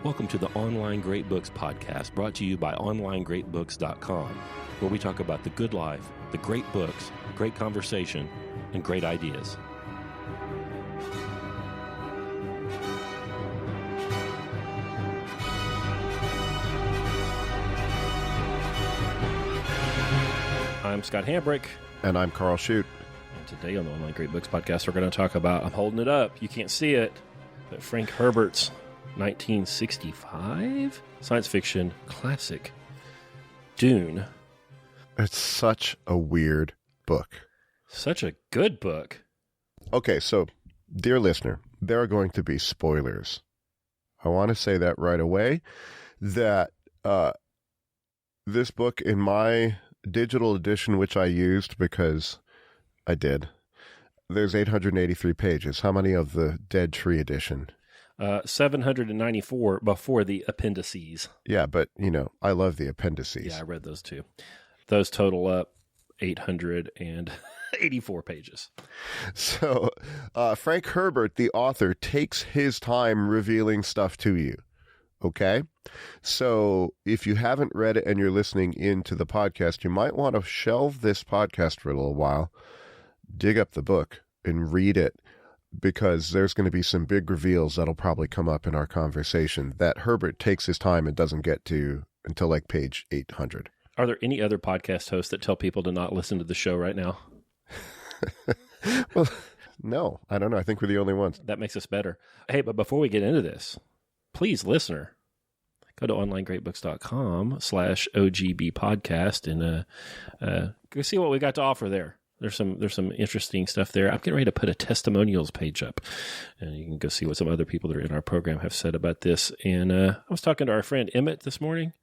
Welcome to the Online Great Books podcast, brought to you by onlinegreatbooks.com, where we talk about the good life, the great books, great conversation, and great ideas. I'm Scott Hambrick. And I'm Karl. And today on the Online Great Books podcast, we're going to talk about, I'm holding it up, you can't see it, but Frank Herbert's 1965 science fiction classic, Dune. It's such a weird book. Such a good book. Okay, so, dear listener, there are going to be spoilers. I want to say that right away, that this book, in my digital edition, which I used because I did, there's 883 pages. How many of the Dead Tree edition? 794 before the appendices. Yeah, but, I love the appendices. Yeah, I read those too. Those total up 884 pages. So, Frank Herbert, the author, takes his time revealing stuff to you. Okay? So, if you haven't read it and you're listening into the podcast, you might want to shelve this podcast for a little while, dig up the book, and read it, because there's going to be some big reveals that'll probably come up in our conversation that Herbert takes his time and doesn't get to until like page 800. Are there any other podcast hosts that tell people to not listen to the show right now? Well, no, I don't know. I think we're the only ones. That makes us better. Hey, but before we get into this, please, listener, go to onlinegreatbooks.com/OGB podcast and go see what we got to offer there. There's some interesting stuff there. I'm getting ready to put a testimonials page up, and you can go see what some other people that are in our program have said about this. And I was talking to our friend Emmett this morning,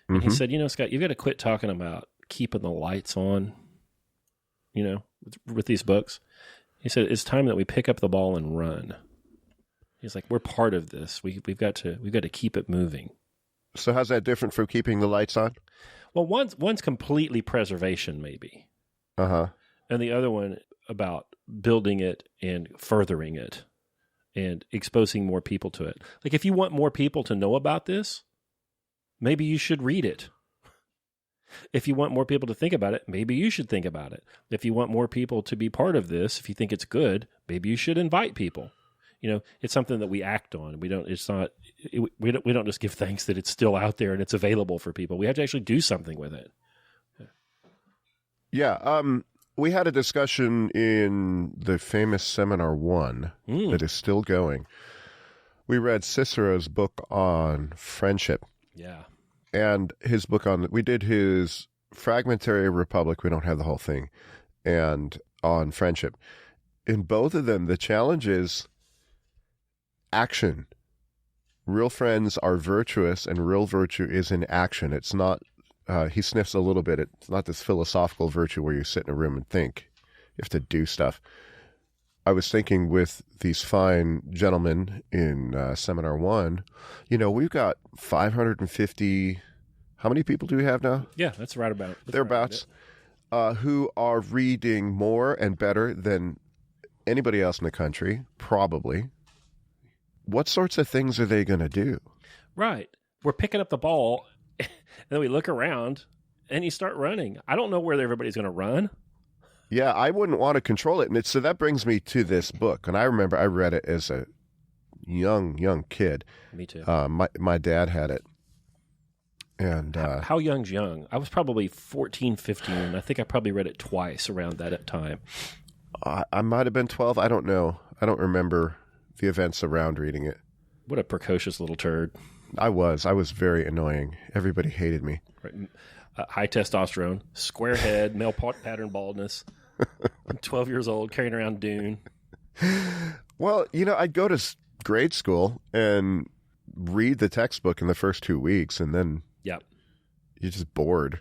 and he said, Scott, you've got to quit talking about keeping the lights on, with these books. He said, it's time that we pick up the ball and run. He's like, we're part of this. We've got to keep it moving. So how's that different from keeping the lights on? Well, one's completely preservation, maybe. Uh-huh. And the other one about building it and furthering it and exposing more people to it. Like, if you want more people to know about this, maybe you should read it. If you want more people to think about it, maybe you should think about it. If you want more people to be part of this, if you think it's good, maybe you should invite people. It's something that we act on. We don't just give thanks that it's still out there and it's available for people. We have to actually do something with it. Yeah. We had a discussion in the famous Seminar 1 that is still going. We read Cicero's book on friendship. Yeah. And his book we did his Fragmentary Republic, we don't have the whole thing, and on friendship. In both of them, the challenge is action. Real friends are virtuous, and real virtue is in action. It's not, he sniffs a little bit, it's not this philosophical virtue where you sit in a room and think. You have to do stuff. I was thinking with these fine gentlemen in Seminar 1, we've got 550, how many people do we have now? Yeah, that's right about. Thereabouts, who are reading more and better than anybody else in the country, probably. What sorts of things are they going to do? Right. We're picking up the ball, and then we look around, and you start running. I don't know where everybody's going to run. Yeah, I wouldn't want to control it. And so that brings me to this book. And I remember I read it as a young kid. Me too. My dad had it. And how young's young? I was probably 14, 15. I think I probably read it twice around that time. I might have been 12. I don't know. I don't remember the events around reading it. What a precocious little turd. I was very annoying. Everybody hated me. Right. High testosterone, square head, male pattern baldness. I'm 12 years old, carrying around Dune. Well, I'd go to grade school and read the textbook in the first 2 weeks, and then you're just bored.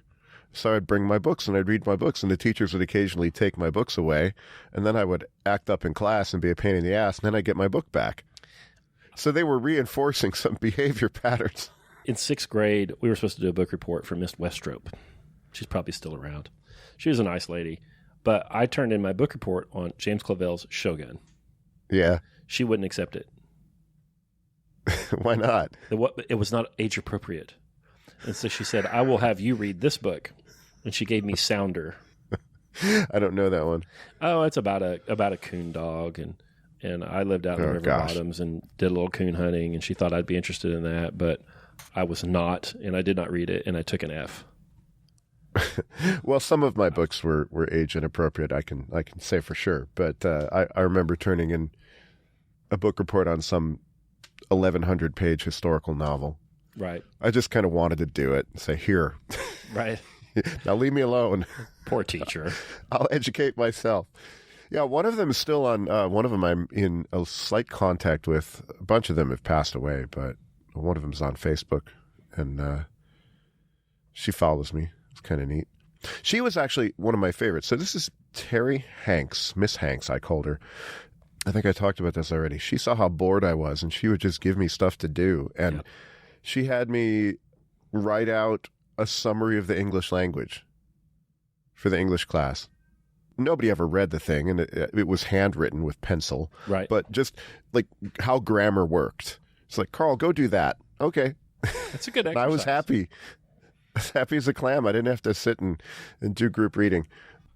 So I'd bring my books, and I'd read my books, and the teachers would occasionally take my books away, and then I would act up in class and be a pain in the ass, and then I'd get my book back. So they were reinforcing some behavior patterns. In 6th grade, we were supposed to do a book report for Miss Westrop. She's probably still around. She was a nice lady. But I turned in my book report on James Clavell's Shogun. Yeah. She wouldn't accept it. Why not? It was not age appropriate. And so she said, I will have you read this book. And she gave me Sounder. I don't know that one. Oh, it's about a coon dog, and I lived out in the river bottoms and did a little coon hunting, and she thought I'd be interested in that, but I was not, and I did not read it, and I took an F. Well, some of my books were age inappropriate. I can say for sure, but I remember turning in a book report on some 1,100-page historical novel. Right. I just kind of wanted to do it and say, here. Right. Now leave me alone. Poor teacher. I'll educate myself. Yeah, one of them is still on. One of them I'm in a slight contact with. A bunch of them have passed away, but one of them is on Facebook, and she follows me. It's kind of neat. She was actually one of my favorites. So this is Terry Hanks, Miss Hanks, I called her. I think I talked about this already. She saw how bored I was, and she would just give me stuff to do. And she had me write out a summary of the English language for the English class. Nobody ever read the thing, and it was handwritten with pencil. Right. But just like how grammar worked. It's like, Karl, go do that. Okay. That's a good exercise. I was happy. I was happy as a clam. I didn't have to sit and do group reading.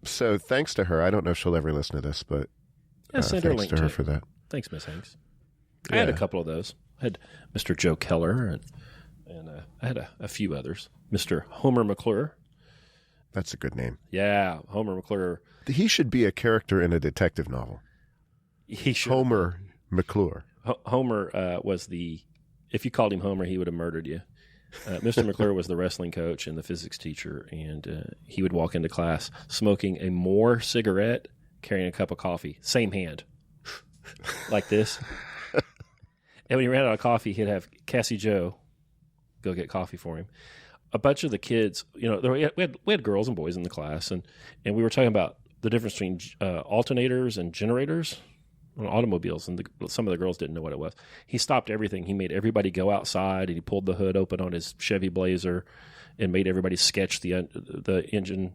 So thanks to her. I don't know if she'll ever listen to this, but send her a link to her for that. Thanks, Miss Hanks. Yeah. I had a couple of those. I had Mr. Joe Keller, and I had a few others. Mr. Homer McClure. That's a good name. Yeah, Homer McClure. He should be a character in a detective novel. He should. Homer McClure. Homer was if you called him Homer, he would have murdered you. Mr. McClure was the wrestling coach and the physics teacher, and he would walk into class smoking a Moore cigarette, carrying a cup of coffee, same hand, like this. And when he ran out of coffee, he'd have Cassie Joe go get coffee for him. A bunch of the kids, we had girls and boys in the class, and we were talking about the difference between alternators and generators on automobiles, and some of the girls didn't know what it was. He stopped everything. He made everybody go outside, and he pulled the hood open on his Chevy Blazer and made everybody sketch the engine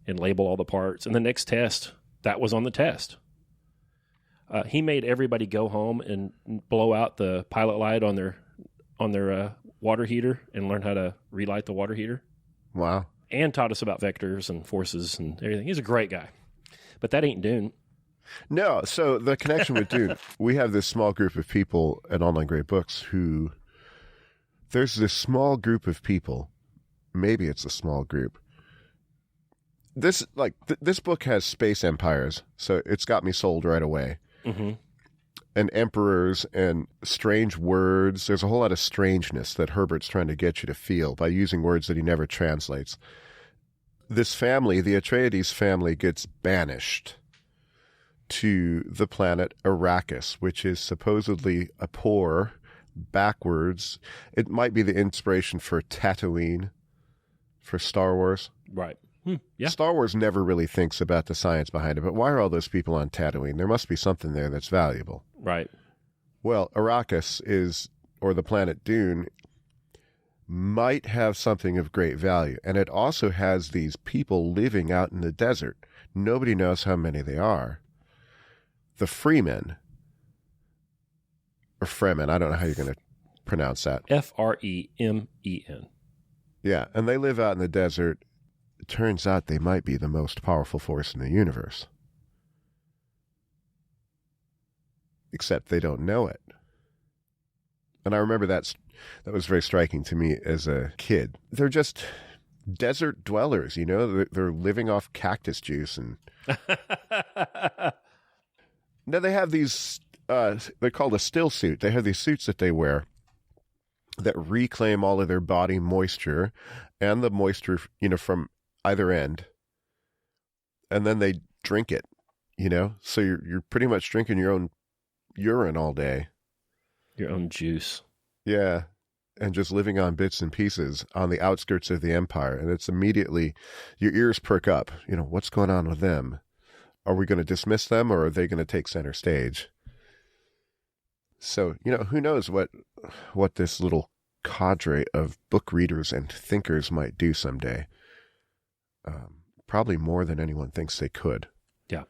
and label all the parts. And the next test, that was on the test. He made everybody go home and blow out the pilot light on their water heater and learn how to relight the water heater. Wow. And taught us about vectors and forces and everything. He's a great guy. But that ain't Dune. No, so the connection with Dune, we have this small group of people at Online Great Books who, there's this small group of people, maybe it's a small group. This book has space empires, so it's got me sold right away. Mm-hmm. And emperors and strange words. There's a whole lot of strangeness that Herbert's trying to get you to feel by using words that he never translates. This family, the Atreides family, gets banished to the planet Arrakis, which is supposedly a poor, backwards. It might be the inspiration for Tatooine, for Star Wars. Right. Yeah. Star Wars never really thinks about the science behind it, but why are all those people on Tatooine? There must be something there that's valuable. Right. Well, Arrakis or the planet Dune, might have something of great value. And it also has these people living out in the desert. Nobody knows how many they are. The Freemen, or Fremen, I don't know how you're going to pronounce that. Fremen. Yeah, and they live out in the desert. It turns out they might be the most powerful force in the universe. Except they don't know it. And I remember that was very striking to me as a kid. They're just desert dwellers, They're living off cactus juice. And now they have these, they're called a still suit. They have these suits that they wear that reclaim all of their body moisture and the moisture, from either end. And then they drink it, So you're pretty much drinking your own urine all day. Your own juice. Yeah. And just living on bits and pieces on the outskirts of the empire. And it's immediately, your ears perk up. What's going on with them? Are we going to dismiss them, or are they going to take center stage? So, who knows what this little cadre of book readers and thinkers might do someday. Probably more than anyone thinks they could. Yeah.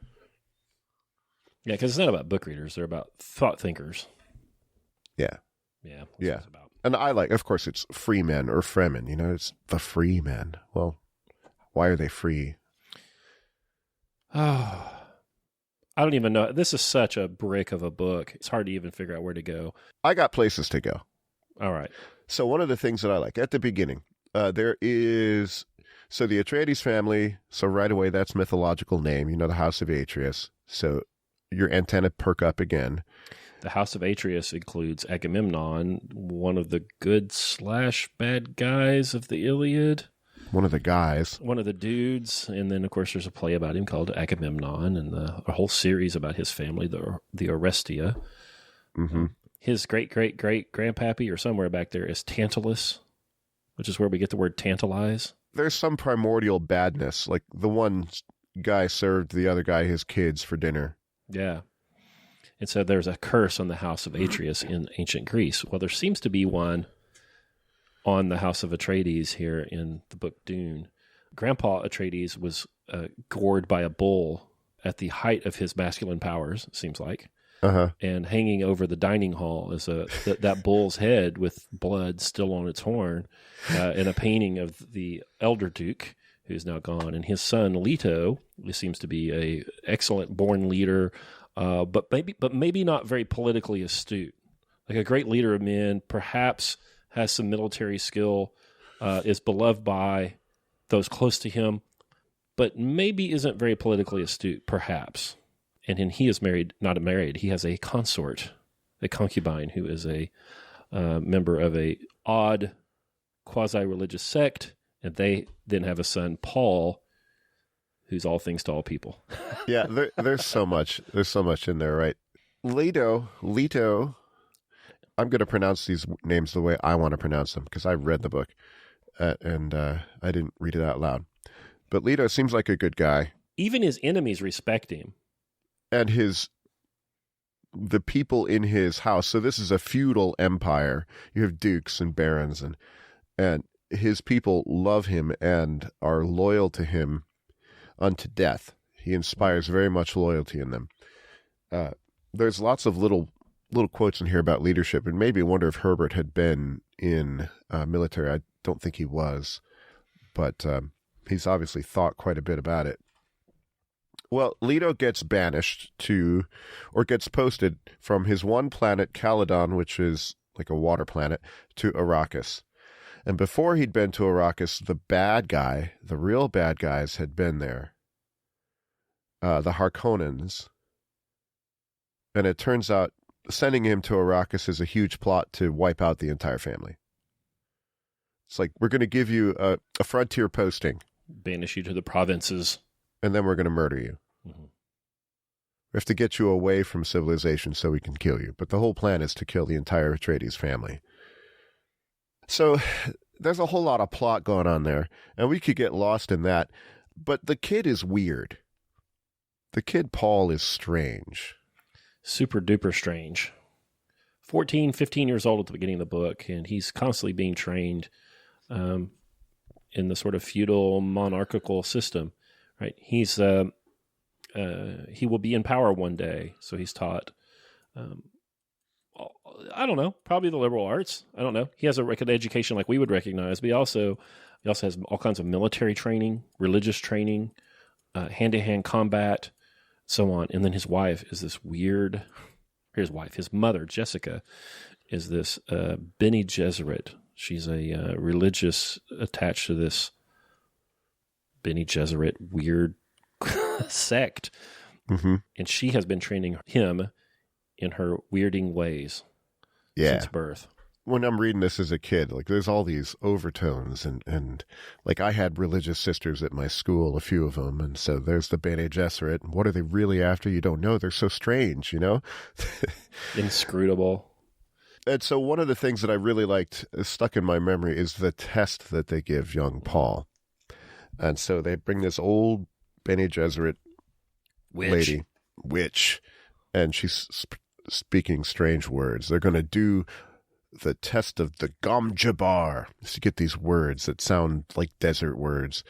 Yeah, because it's not about book readers. They're about thought thinkers. Yeah. Yeah. That's Yeah. what it's about. And I like, of course, it's free men or fremen. It's the free men. Well, why are they free? Oh, I don't even know. This is such a brick of a book. It's hard to even figure out where to go. I got places to go. All right. So one of the things that I like at the beginning, there is, so the Atreides family, so right away that's mythological name, the House of Atreus. So your antenna perk up again. The House of Atreus includes Agamemnon, one of the good/bad guys of the Iliad. One of the guys. One of the dudes. And then, of course, there's a play about him called Agamemnon, and a whole series about his family, the Orestia. Mm-hmm. His great-great-great-grandpappy, or somewhere back there, is Tantalus, which is where we get the word tantalize. There's some primordial badness, like the one guy served the other guy his kids for dinner. Yeah. And so there's a curse on the House of Atreus in ancient Greece. Well, there seems to be one on the House of Atreides here in the book Dune. Grandpa Atreides was gored by a bull at the height of his masculine powers, it seems like. Uh-huh. And hanging over the dining hall is that bull's head with blood still on its horn, and a painting of the elder duke, who's now gone, and his son Leto, who seems to be a excellent born leader, but maybe not very politically astute. Like a great leader of men, perhaps has some military skill, is beloved by those close to him, but maybe isn't very politically astute, perhaps. And then he is married, not married, he has a consort, a concubine, who is a member of a odd quasi-religious sect, and they then have a son, Paul, who's all things to all people. Yeah, there's so much. There's so much in there, right? Leto, I'm going to pronounce these names the way I want to pronounce them, because I read the book, and I didn't read it out loud. But Leto seems like a good guy. Even his enemies respect him. And the people in his house, so this is a feudal empire. You have dukes and barons, and his people love him and are loyal to him unto death. He inspires very much loyalty in them. There's lots of little quotes in here about leadership, and maybe wonder if Herbert had been in military. I don't think he was, but he's obviously thought quite a bit about it. Well, Leto gets banished or gets posted from his one planet, Caledon, which is like a water planet, to Arrakis. And before he'd been to Arrakis, the real bad guys had been there. The Harkonnens. And it turns out sending him to Arrakis is a huge plot to wipe out the entire family. It's like, we're going to give you a frontier posting. Banish you to the provinces. And then we're going to murder you. Mm-hmm. We have to get you away from civilization so we can kill you. But the whole plan is to kill the entire Atreides family. So there's a whole lot of plot going on there, and we could get lost in that. But the kid is weird. The kid Paul is strange. Super duper strange. 14, 15 years old at the beginning of the book, and he's constantly being trained in the sort of feudal monarchical system. Right? He's he will be in power one day, so he's taught. I don't know, probably the liberal arts. I don't know. He has an education like we would recognize, but he also has all kinds of military training, religious training, hand-to-hand combat, so on. And then his wife is this weird. His mother, Jessica, is this Bene Gesserit. She's a religious attached to this Bene Gesserit weird sect. Mm-hmm. And she has been training him in her weirding ways since birth. When I'm reading this as a kid, like there's all these overtones and like I had religious sisters at my school, a few of them. And so there's the Bene Gesserit. And what are they really after? You don't know. They're so strange, Inscrutable. And so one of the things that I really liked stuck in my memory is the test that they give young Paul. And so they bring this old Bene Gesserit witch, and she's speaking strange words. They're going to do the test of the Gom Jabbar. So you get these words that sound like desert words.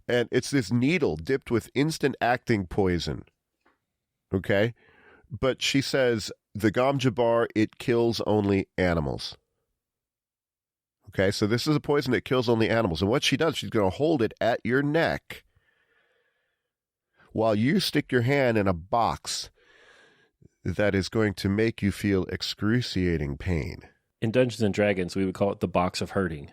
And it's this needle dipped with instant acting poison. Okay? But she says, the gom jabbar, it kills only animals. Okay, so this is a poison that kills only animals. And what she does, she's going to hold it at your neck while you stick your hand in a box that is going to make you feel excruciating pain. In Dungeons and Dragons, we would call it the box of hurting.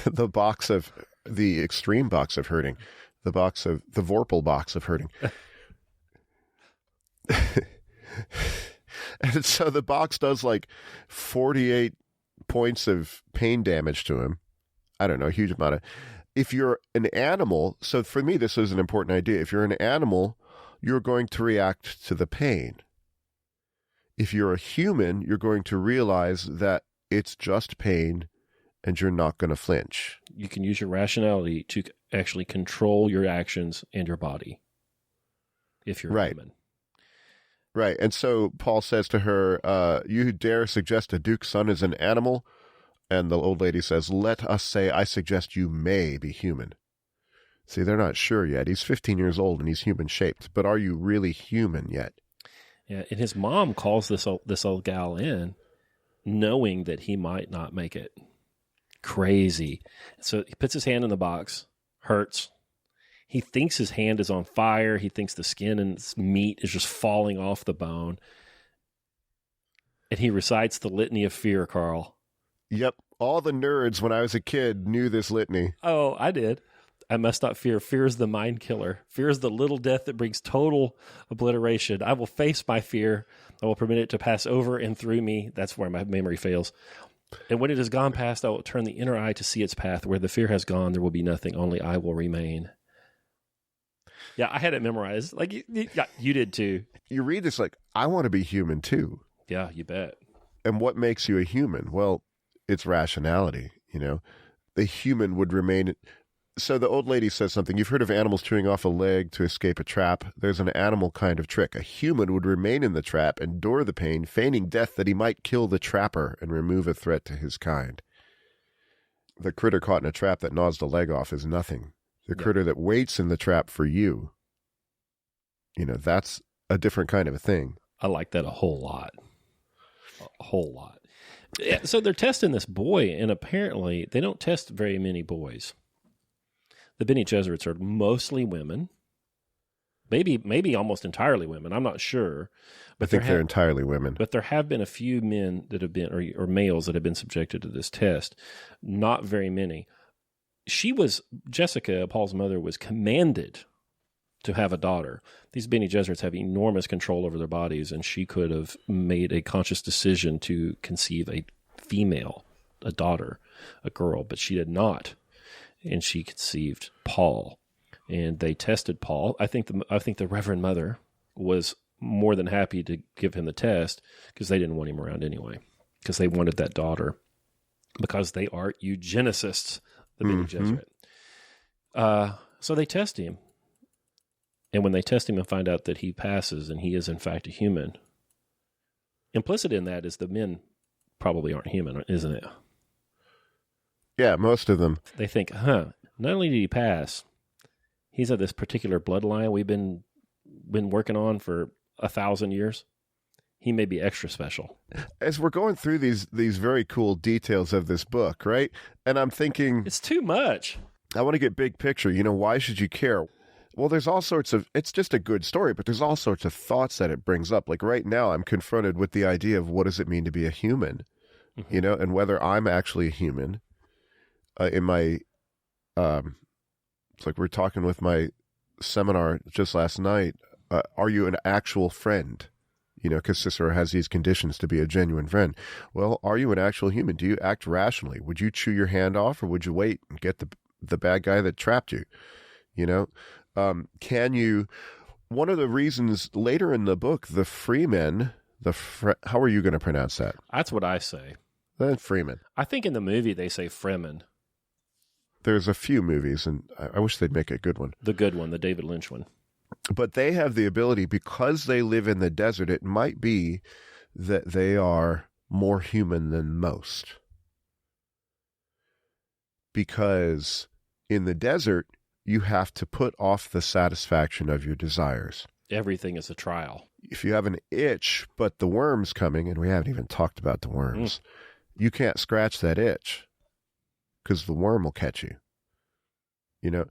The extreme box of hurting. The Vorpal box of hurting. And so the box does like 48 points of pain damage to him. I don't know, a huge amount of. If you're an animal, so for me, this is an important idea. If you're an animal, you're going to react to the pain. If you're a human, you're going to realize that it's just pain and you're not going to flinch. You can use your rationality to actually control your actions and your body if you're a human. Right. And so Paul says to her, you dare suggest a duke's son is an animal? And the old lady says, let us say, I suggest you may be human. See, they're not sure yet. He's 15 years old and he's human-shaped. But are you really human yet? Yeah, and his mom calls this old gal in, knowing that he might not make it. Crazy. So he puts his hand in the box, hurts. He thinks his hand is on fire. He thinks the skin and meat is just falling off the bone. And he recites the litany of fear, Karl. Yep. All the nerds when I was a kid knew this litany. Oh, I did. I must not fear. Fear is the mind killer. Fear is the little death that brings total obliteration. I will face my fear. I will permit it to pass over and through me. That's where my memory fails. And when it has gone past, I will turn the inner eye to see its path. Where the fear has gone, there will be nothing. Only I will remain. Yeah, I had it memorized. Like you did too. You read this like, I want to be human too. Yeah, you bet. And what makes you a human? Well, it's rationality, you know. The human would remain. So the old lady says something. You've heard of animals chewing off a leg to escape a trap. There's an animal kind of trick. A human would remain in the trap, endure the pain, feigning death that he might kill the trapper and remove a threat to his kind. The critter caught in a trap that gnaws the leg off is nothing. The critter that waits in the trap for you, you know, that's a different kind of a thing. I like that a whole lot. A whole lot. Yeah, so they're testing this boy, and apparently they don't test very many boys. The Bene Gesserits are mostly women, maybe almost entirely women. I'm not sure. But I think they're entirely women. But there have been a few men that have been, or males that have been subjected to this test. Not very many. Jessica, Paul's mother, was commanded to have a daughter. These Bene Gesserits have enormous control over their bodies, and she could have made a conscious decision to conceive a female, a daughter, a girl, but she did not. And she conceived Paul, and they tested Paul. I think the Reverend Mother was more than happy to give him the test because they didn't want him around anyway, because they wanted that daughter, because they are eugenicists, the Bene Gesserit. So they test him, and when they test him and find out that he passes and he is in fact a human, implicit in that is the men probably aren't human, isn't it? Yeah, most of them. They think, not only did he pass, he's of this particular bloodline we've been working on for 1,000 years. He may be extra special. As we're going through these very cool details of this book, right? And I'm thinking, it's too much. I want to get big picture. You know, why should you care? Well, there's all sorts of, it's just a good story, but there's all sorts of thoughts that it brings up. Like right now, I'm confronted with the idea of what does it mean to be a human, you know, and whether I'm actually a human. In my, it's like we're talking with my seminar just last night. Are you an actual friend? You know, because Cicero has these conditions to be a genuine friend. Well, are you an actual human? Do you act rationally? Would you chew your hand off, or would you wait and get the bad guy that trapped you? You know, can you? One of the reasons later in the book, the freemen, how are you going to pronounce that? That's what I say. Freeman. I think in the movie they say Fremen. There's a few movies, and I wish they'd make a good one. The good one, the David Lynch one. But they have the ability, because they live in the desert, it might be that they are more human than most. Because in the desert, you have to put off the satisfaction of your desires. Everything is a trial. If you have an itch, but the worm's coming, and we haven't even talked about the worms, you can't scratch that itch because the worm will catch you. You know,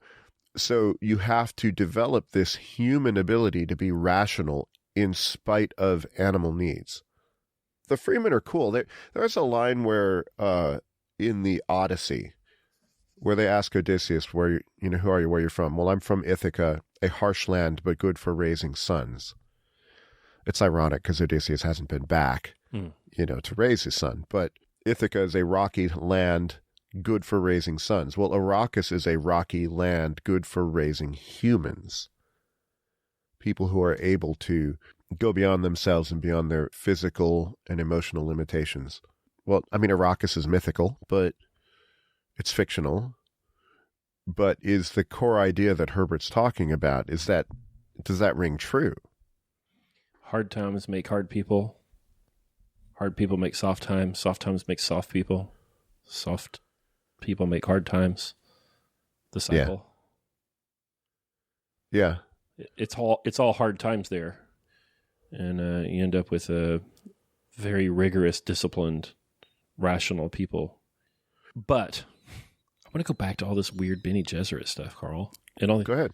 so you have to develop this human ability to be rational in spite of animal needs. The Freemen are cool. There's a line where in the Odyssey where they ask Odysseus, who are you, where you're from? Well, I'm from Ithaca, a harsh land, but good for raising sons. It's ironic because Odysseus hasn't been back, to raise his son. But Ithaca is a rocky land, good for raising sons. Well, Arrakis is a rocky land, good for raising humans. People who are able to go beyond themselves and beyond their physical and emotional limitations. Well, I mean, Arrakis is mythical, but it's fictional. But is the core idea that Herbert's talking about, does that ring true? Hard times make hard people. Hard people make soft times. Soft times make soft people. Soft people make hard times. The cycle. Yeah. It's all hard times there. And you end up with a very rigorous, disciplined, rational people. But I want to go back to all this weird Bene Gesserit stuff, Karl. Go ahead.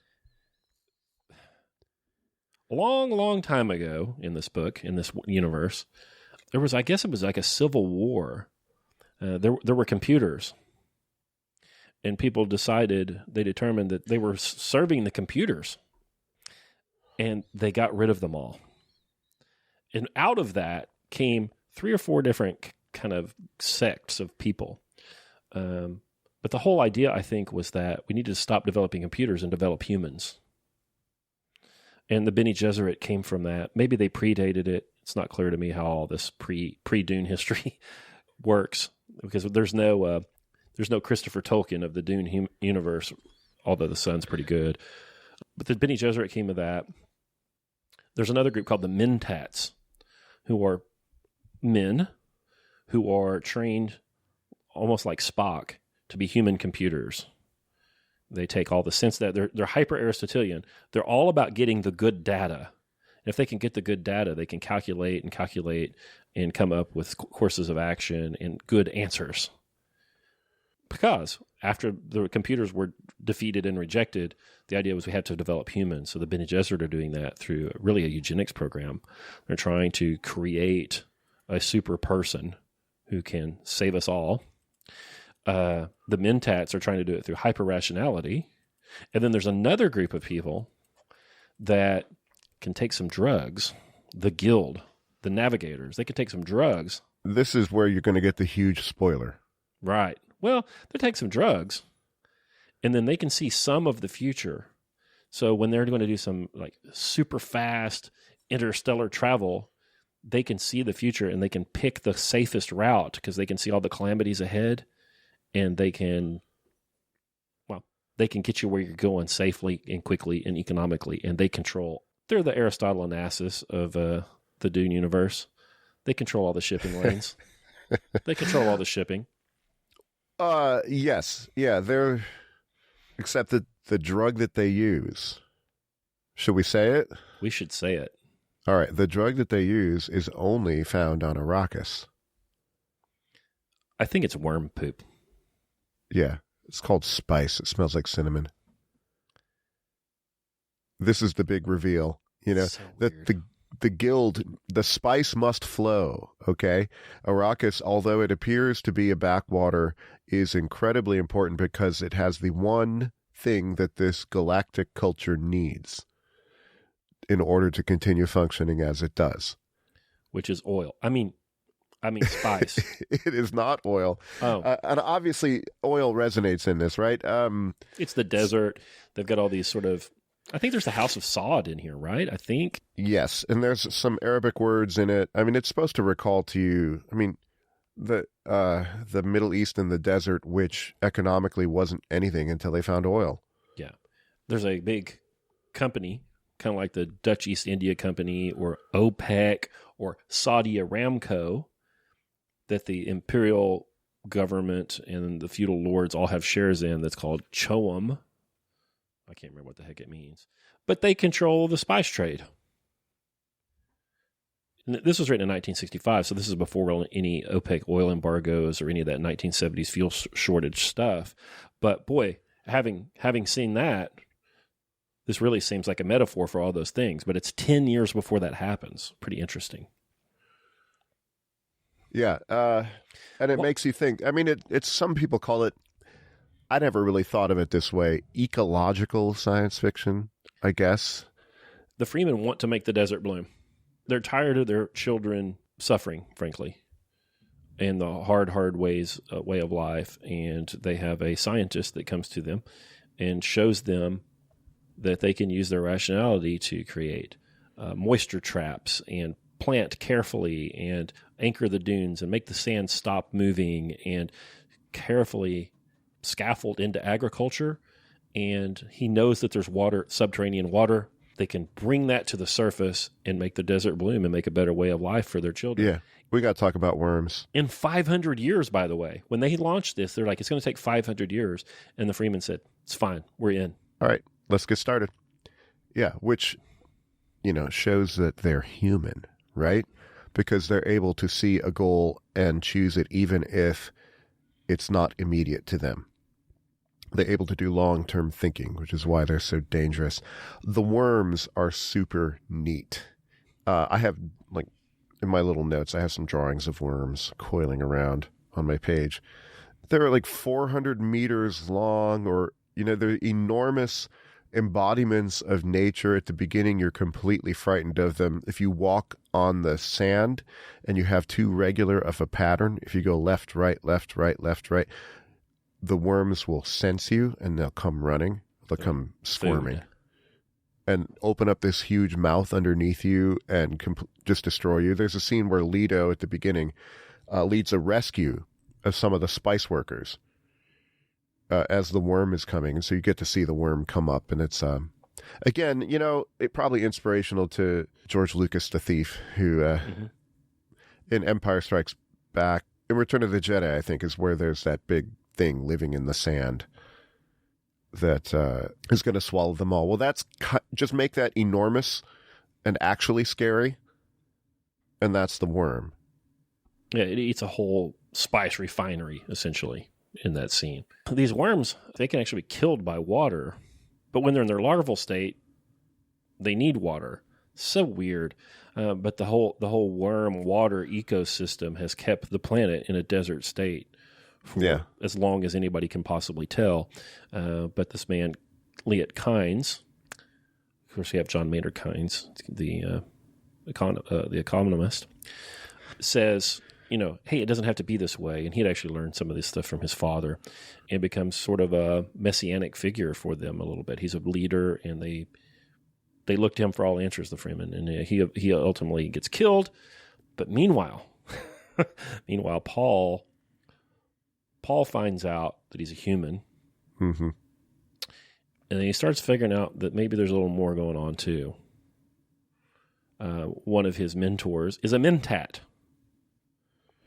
A long, long time ago in this book, in this universe, there was, I guess it was like a civil war. There were computers. And people determined that they were serving the computers. And they got rid of them all. And out of that came 3 or 4 different kind of sects of people. But the whole idea, I think, was that we needed to stop developing computers and develop humans. And the Bene Gesserit came from that. Maybe they predated it. It's not clear to me how all this pre-Dune history works, because there's no Christopher Tolkien of the Dune universe, although the son's pretty good. But the Bene Gesserit came of that. There's another group called the Mentats, who are men who are trained almost like Spock to be human computers. They take all the sense that they're hyper-Aristotelian. They're all about getting the good data. And if they can get the good data, they can calculate and come up with courses of action and good answers. Because after the computers were defeated and rejected, the idea was we had to develop humans. So the Bene Gesserit are doing that through really a eugenics program. They're trying to create a super person who can save us all. The Mentats are trying to do it through hyper-rationality. And then there's another group of people that can take some drugs. The Guild, the Navigators, they can take some drugs. This is where you're going to get the huge spoiler. Right. Well, they take some drugs, and then they can see some of the future. So when they're going to do some like super fast interstellar travel, they can see the future and they can pick the safest route because they can see all the calamities ahead, and they can get you where you're going safely and quickly and economically, and they're the Aristotle and Onassis of the Dune universe. They control all the shipping lanes. They control all the shipping. Yes. Yeah, except that the drug that they use, should we say it? We should say it. All right. The drug that they use is only found on Arrakis. I think it's worm poop. Yeah. It's called spice. It smells like cinnamon. This is the big reveal, So that the guild, the spice must flow, okay? Arrakis, although it appears to be a backwater, is incredibly important because it has the one thing that this galactic culture needs in order to continue functioning as it does. Which is oil. I mean spice. It is not oil. Oh. And obviously oil resonates in this, right? It's the desert. They've got all these sort of... I think there's the House of Saud in here, right? I think. Yes, and there's some Arabic words in it. I mean, it's supposed to recall to you, the Middle East and the desert, which economically wasn't anything until they found oil. Yeah. There's a big company, kind of like the Dutch East India Company or OPEC or Saudi Aramco, that the imperial government and the feudal lords all have shares in, that's called Choam. I can't remember what the heck it means. But they control the spice trade. And this was written in 1965, so this is before any OPEC oil embargoes or any of that 1970s fuel shortage stuff. But boy, having seen that, this really seems like a metaphor for all those things. But it's 10 years before that happens. Pretty interesting. Yeah, and it makes you think. I mean, it's some people call it. I never really thought of it this way. Ecological science fiction, I guess. The Freemen want to make the desert bloom. They're tired of their children suffering, frankly, and the hard way of life. And they have a scientist that comes to them and shows them that they can use their rationality to create moisture traps and plant carefully and anchor the dunes and make the sand stop moving and carefully scaffold into agriculture. And he knows that there's water, subterranean water. They can bring that to the surface and make the desert bloom and make a better way of life for their children. Yeah, we got to talk about worms. In 500 years, by the way, when they launched this, they're like, it's going to take 500 years. And the Freeman said, it's fine. We're in. All right, let's get started. Yeah, which, shows that they're human, right? Because they're able to see a goal and choose it even if it's not immediate to them. They're able to do long-term thinking, which is why they're so dangerous. The worms are super neat. I have, in my little notes, I have some drawings of worms coiling around on my page. They're 400 meters long, or, they're enormous embodiments of nature. At the beginning, you're completely frightened of them. If you walk on the sand and you have too regular of a pattern, if you go left, right, left, right, left, right, the worms will sense you and they'll come running. They'll come squirming and open up this huge mouth underneath you and just destroy you. There's a scene where Leto at the beginning leads a rescue of some of the spice workers as the worm is coming. And so you get to see the worm come up. And it's, again, it probably inspirational to George Lucas, the thief, who in Empire Strikes Back, in Return of the Jedi, I think, is where there's that big thing living in the sand that is going to swallow them all. Well, just make that enormous and actually scary, and that's the worm. Yeah, it eats a whole spice refinery, essentially, in that scene. These worms, they can actually be killed by water, but when they're in their larval state, they need water. So weird. But the whole worm water ecosystem has kept the planet in a desert state for as long as anybody can possibly tell. But this man, Liet Kynes, of course we have John Maynard Keynes, the economist, says, hey, it doesn't have to be this way. And he'd actually learned some of this stuff from his father and becomes sort of a messianic figure for them a little bit. He's a leader, and they look to him for all answers, the Freeman. And he ultimately gets killed. But meanwhile, Paul finds out that he's a human. Mm-hmm. And then he starts figuring out that maybe there's a little more going on, too. One of his mentors is a mentat,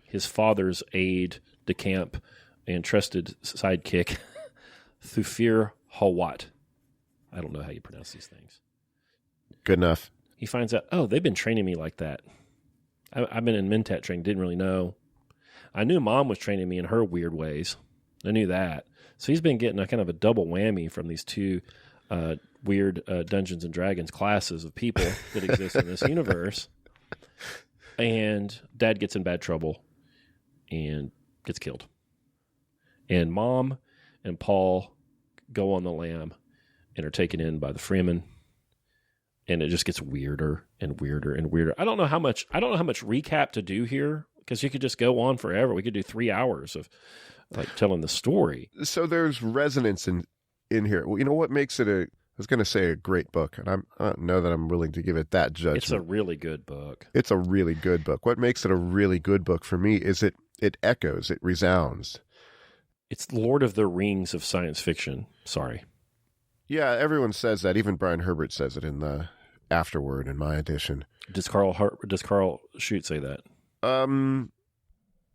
his father's aide de camp and trusted sidekick, Thufir Hawat. I don't know how you pronounce these things. Good enough. He finds out, they've been training me like that. I've been in mentat training, didn't really know. I knew Mom was training me in her weird ways. I knew that. So he's been getting a kind of a double whammy from these two weird Dungeons and Dragons classes of people that exist in this universe. And Dad gets in bad trouble and gets killed. And Mom and Paul go on the lam and are taken in by the Freeman. And it just gets weirder and weirder and weirder. I don't know how much recap to do here, because you could just go on forever. We could do 3 hours of telling the story. So there's resonance in here. Well, what makes it I was going to say a great book, and I don't know that I'm willing to give it that judgment. It's a really good book. It's a really good book. What makes it a really good book for me is it echoes, it resounds. It's Lord of the Rings of science fiction. Sorry. Yeah, everyone says that. Even Brian Herbert says it in the afterword in my edition. Does Karl Schute say that?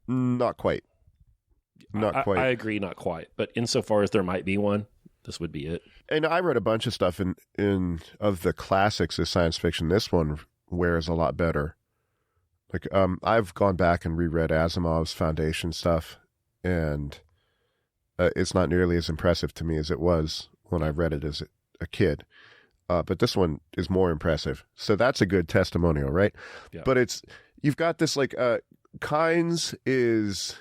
Not quite. Not quite. I agree, not quite. But insofar as there might be one, this would be it. And I read a bunch of stuff in of the classics of science fiction. This one wears a lot better Like, I've gone back and reread Asimov's Foundation stuff, and it's not nearly as impressive to me as it was when I read it as a kid. But this one is more impressive. So that's a good testimonial, right? Yeah. But you've got this, like, Kynes is,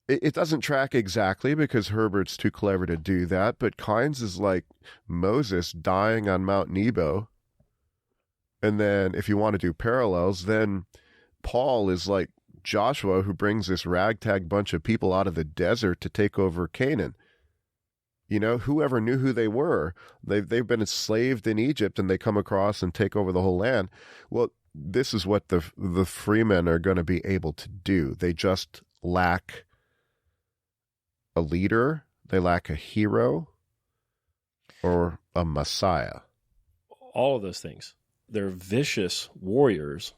it doesn't track exactly because Herbert's too clever to do that, but Kynes is like Moses dying on Mount Nebo. And then if you want to do parallels, then Paul is like Joshua, who brings this ragtag bunch of people out of the desert to take over Canaan. You know, whoever knew who they were, they've been enslaved in Egypt, and they come across and take over the whole land. Well, this is what the freemen are going to be able to do. They just lack a leader. They lack a hero or a Messiah. All of those things. They're vicious warriors,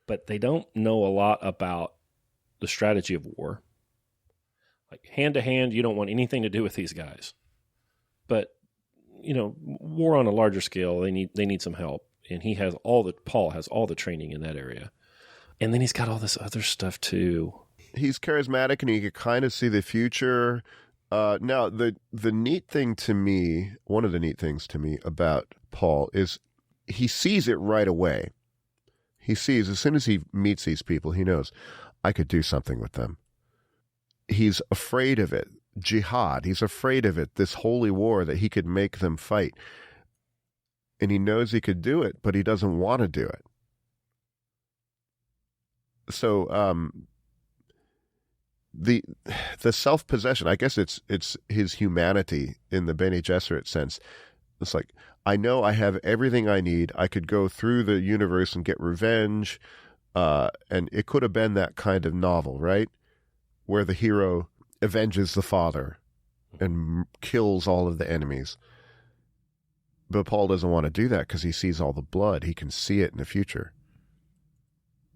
but they don't know a lot about the strategy of war. Like, hand to hand, you don't want anything to do with these guys. But, you know, war on a larger scale, they need some help. And Paul has all the training in that area. And then he's got all this other stuff too. He's charismatic, and he can kind of see the future. Now, the neat thing to me, one of the neat things to me about Paul is he sees it right away. He sees, as soon as he meets these people, he knows, I could do something with them. He's afraid of it. Jihad, he's afraid of it, this holy war that he could make them fight. And he knows he could do it, but he doesn't want to do it. So the self-possession, I guess it's his humanity in the Bene Gesserit sense. It's like, I know I have everything I need. I could go through the universe and get revenge. And it could have been that kind of novel, right? Where the hero avenges the father and kills all of the enemies. But Paul doesn't want to do that because he sees all the blood. He can see it in the future.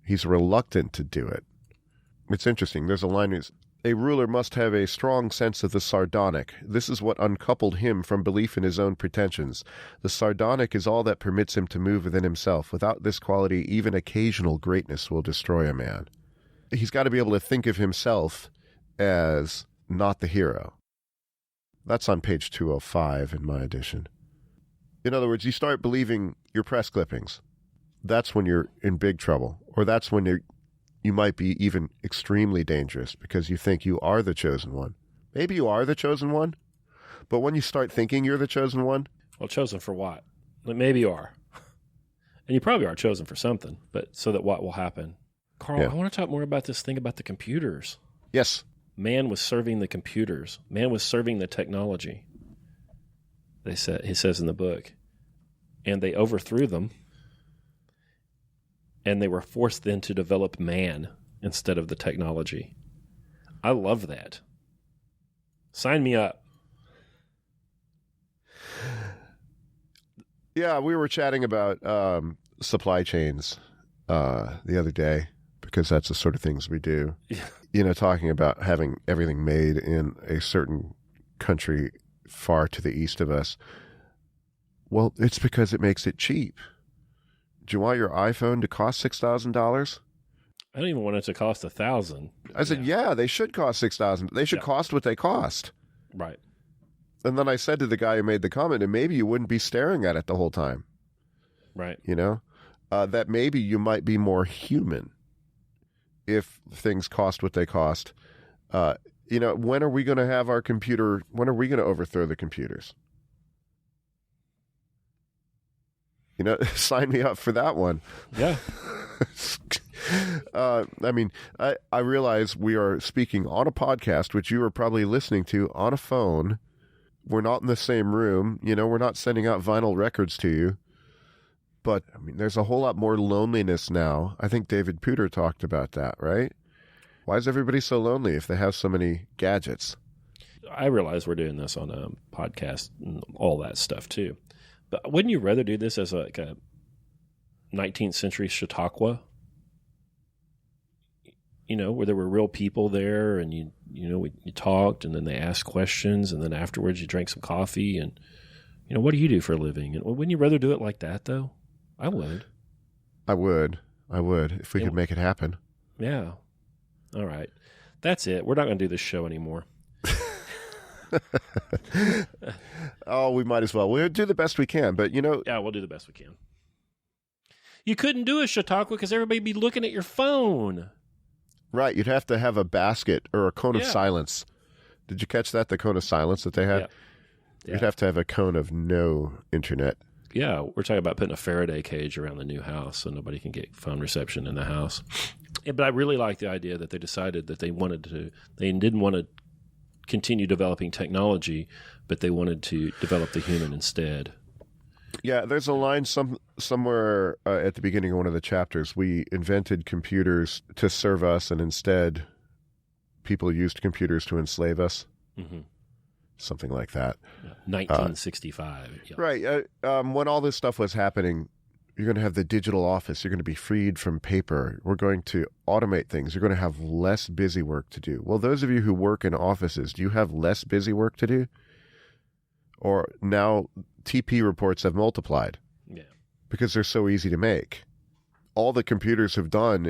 He's reluctant to do it. It's interesting. There's a line, a ruler must have a strong sense of the sardonic. This is what uncoupled him from belief in his own pretensions. The sardonic is all that permits him to move within himself. Without this quality, even occasional greatness will destroy a man. He's got to be able to think of himself as not the hero. That's on page 205 in my edition. In other words, you start believing your press clippings. That's when you're in big trouble. Or that's when you might be even extremely dangerous because you think you are the chosen one. Maybe you are the chosen one, but when you start thinking you're the chosen one... Well, chosen for what? Maybe you are. And you probably are chosen for something, but so that what will happen? Karl, yeah. I want to talk more about this thing about the computers. Yes. Man was serving the computers. Man was serving the technology. He says in the book. And they overthrew them. And they were forced then to develop man instead of the technology. I love that. Sign me up. Yeah, we were chatting about supply chains the other day, because that's the sort of things we do. Yeah. You know, talking about having everything made in a certain country far to the east of us. Well, it's because it makes it cheap. Do you want your iPhone to cost $6,000? I don't even want it to cost $1,000. I said, yeah, they should cost $6,000. They should cost what they cost. Right. And then I said to the guy who made the comment, and maybe you wouldn't be staring at it the whole time. Right. You know, that maybe you might be more human if things cost what they cost. You know, when are we going to have our computer? When are we going to overthrow the computers? You know, sign me up for that one. Yeah. I mean, I realize we are speaking on a podcast, which you are probably listening to on a phone. We're not in the same room. You know, we're not sending out vinyl records to you. But, I mean, there's a whole lot more loneliness now. I think David Puder talked about that, right? Why is everybody so lonely if they have so many gadgets? I realize we're doing this on a podcast and all that stuff, too. But wouldn't you rather do this as like a 19th century Chautauqua? You know, where there were real people there, and you talked, and then they asked questions, and then afterwards you drank some coffee, and, you know, what do you do for a living? And wouldn't you rather do it like that, though? I would. I would. I would, if we could make it happen. Yeah. All right. That's it. We're not going to do this show anymore. Oh, we might as well. We'll do the best we can, but Yeah, we'll do the best we can. You couldn't do a Chautauqua because everybody'd be looking at your phone. Right. You'd have to have a basket or a cone of silence. Did you catch that? The cone of silence that they had? Yeah. You'd have to have a cone of no internet. Yeah, we're talking about putting a Faraday cage around the new house so nobody can get phone reception in the house. Yeah, but I really like the idea that they decided that they didn't want to continue developing technology, but they wanted to develop the human instead. Yeah, there's a line somewhere at the beginning of one of the chapters. We invented computers to serve us, and instead people used computers to enslave us. Mm-hmm. Something like that. 1965. Right. When all this stuff was happening, you're going to have the digital office. You're going to be freed from paper. We're going to automate things. You're going to have less busy work to do. Well, those of you who work in offices, do you have less busy work to do? Or now TP reports have multiplied. Yeah. Because they're so easy to make. All the computers have done,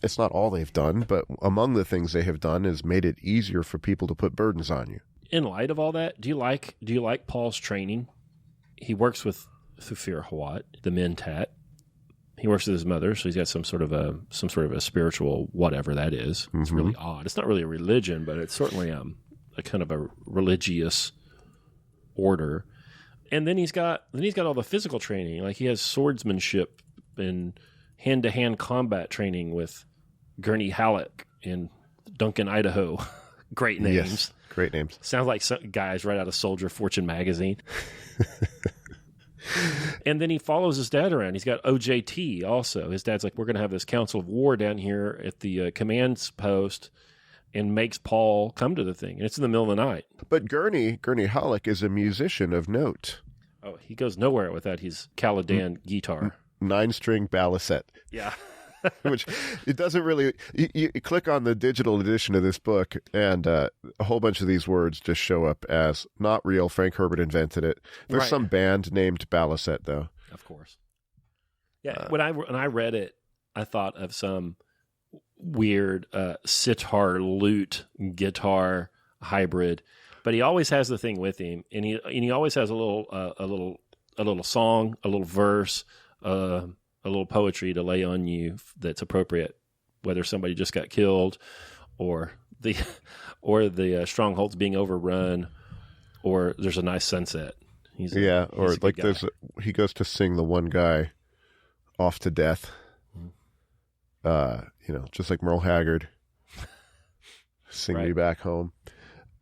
it's not all they've done, but among the things they have done is made it easier for people to put burdens on you. In light of all that, do you like Paul's training? He works with Thufir Hawat, the Mentat. He works with his mother, so he's got some sort of a spiritual whatever that is. Mm-hmm. It's really odd. It's not really a religion, but it's certainly a kind of a religious order. And then he's got all the physical training. Like he has swordsmanship and hand-to-hand combat training with Gurney Halleck in Duncan, Idaho. Great names. Yes, great names. Sounds like some guys right out of Soldier Fortune magazine. And then he follows his dad around. He's got OJT also. His dad's like, we're going to have this council of war down here at the command post, and makes Paul come to the thing. And it's in the middle of the night. But Gurney Halleck is a musician of note. Oh, he goes nowhere without his Caladan guitar. 9-string balisette. Yeah. Which it doesn't really. You click on the digital edition of this book, and a whole bunch of these words just show up as not real. Frank Herbert invented it. There's some band named Balisette, though. Of course. Yeah. When I read it, I thought of some weird sitar lute guitar hybrid, but he always has the thing with him, and he always has a little song, a little verse, a little poetry to lay on you that's appropriate, whether somebody just got killed, or the stronghold's being overrun, or there's a nice sunset. He goes to sing the one guy off to death. Just like Merle Haggard, sing me back home.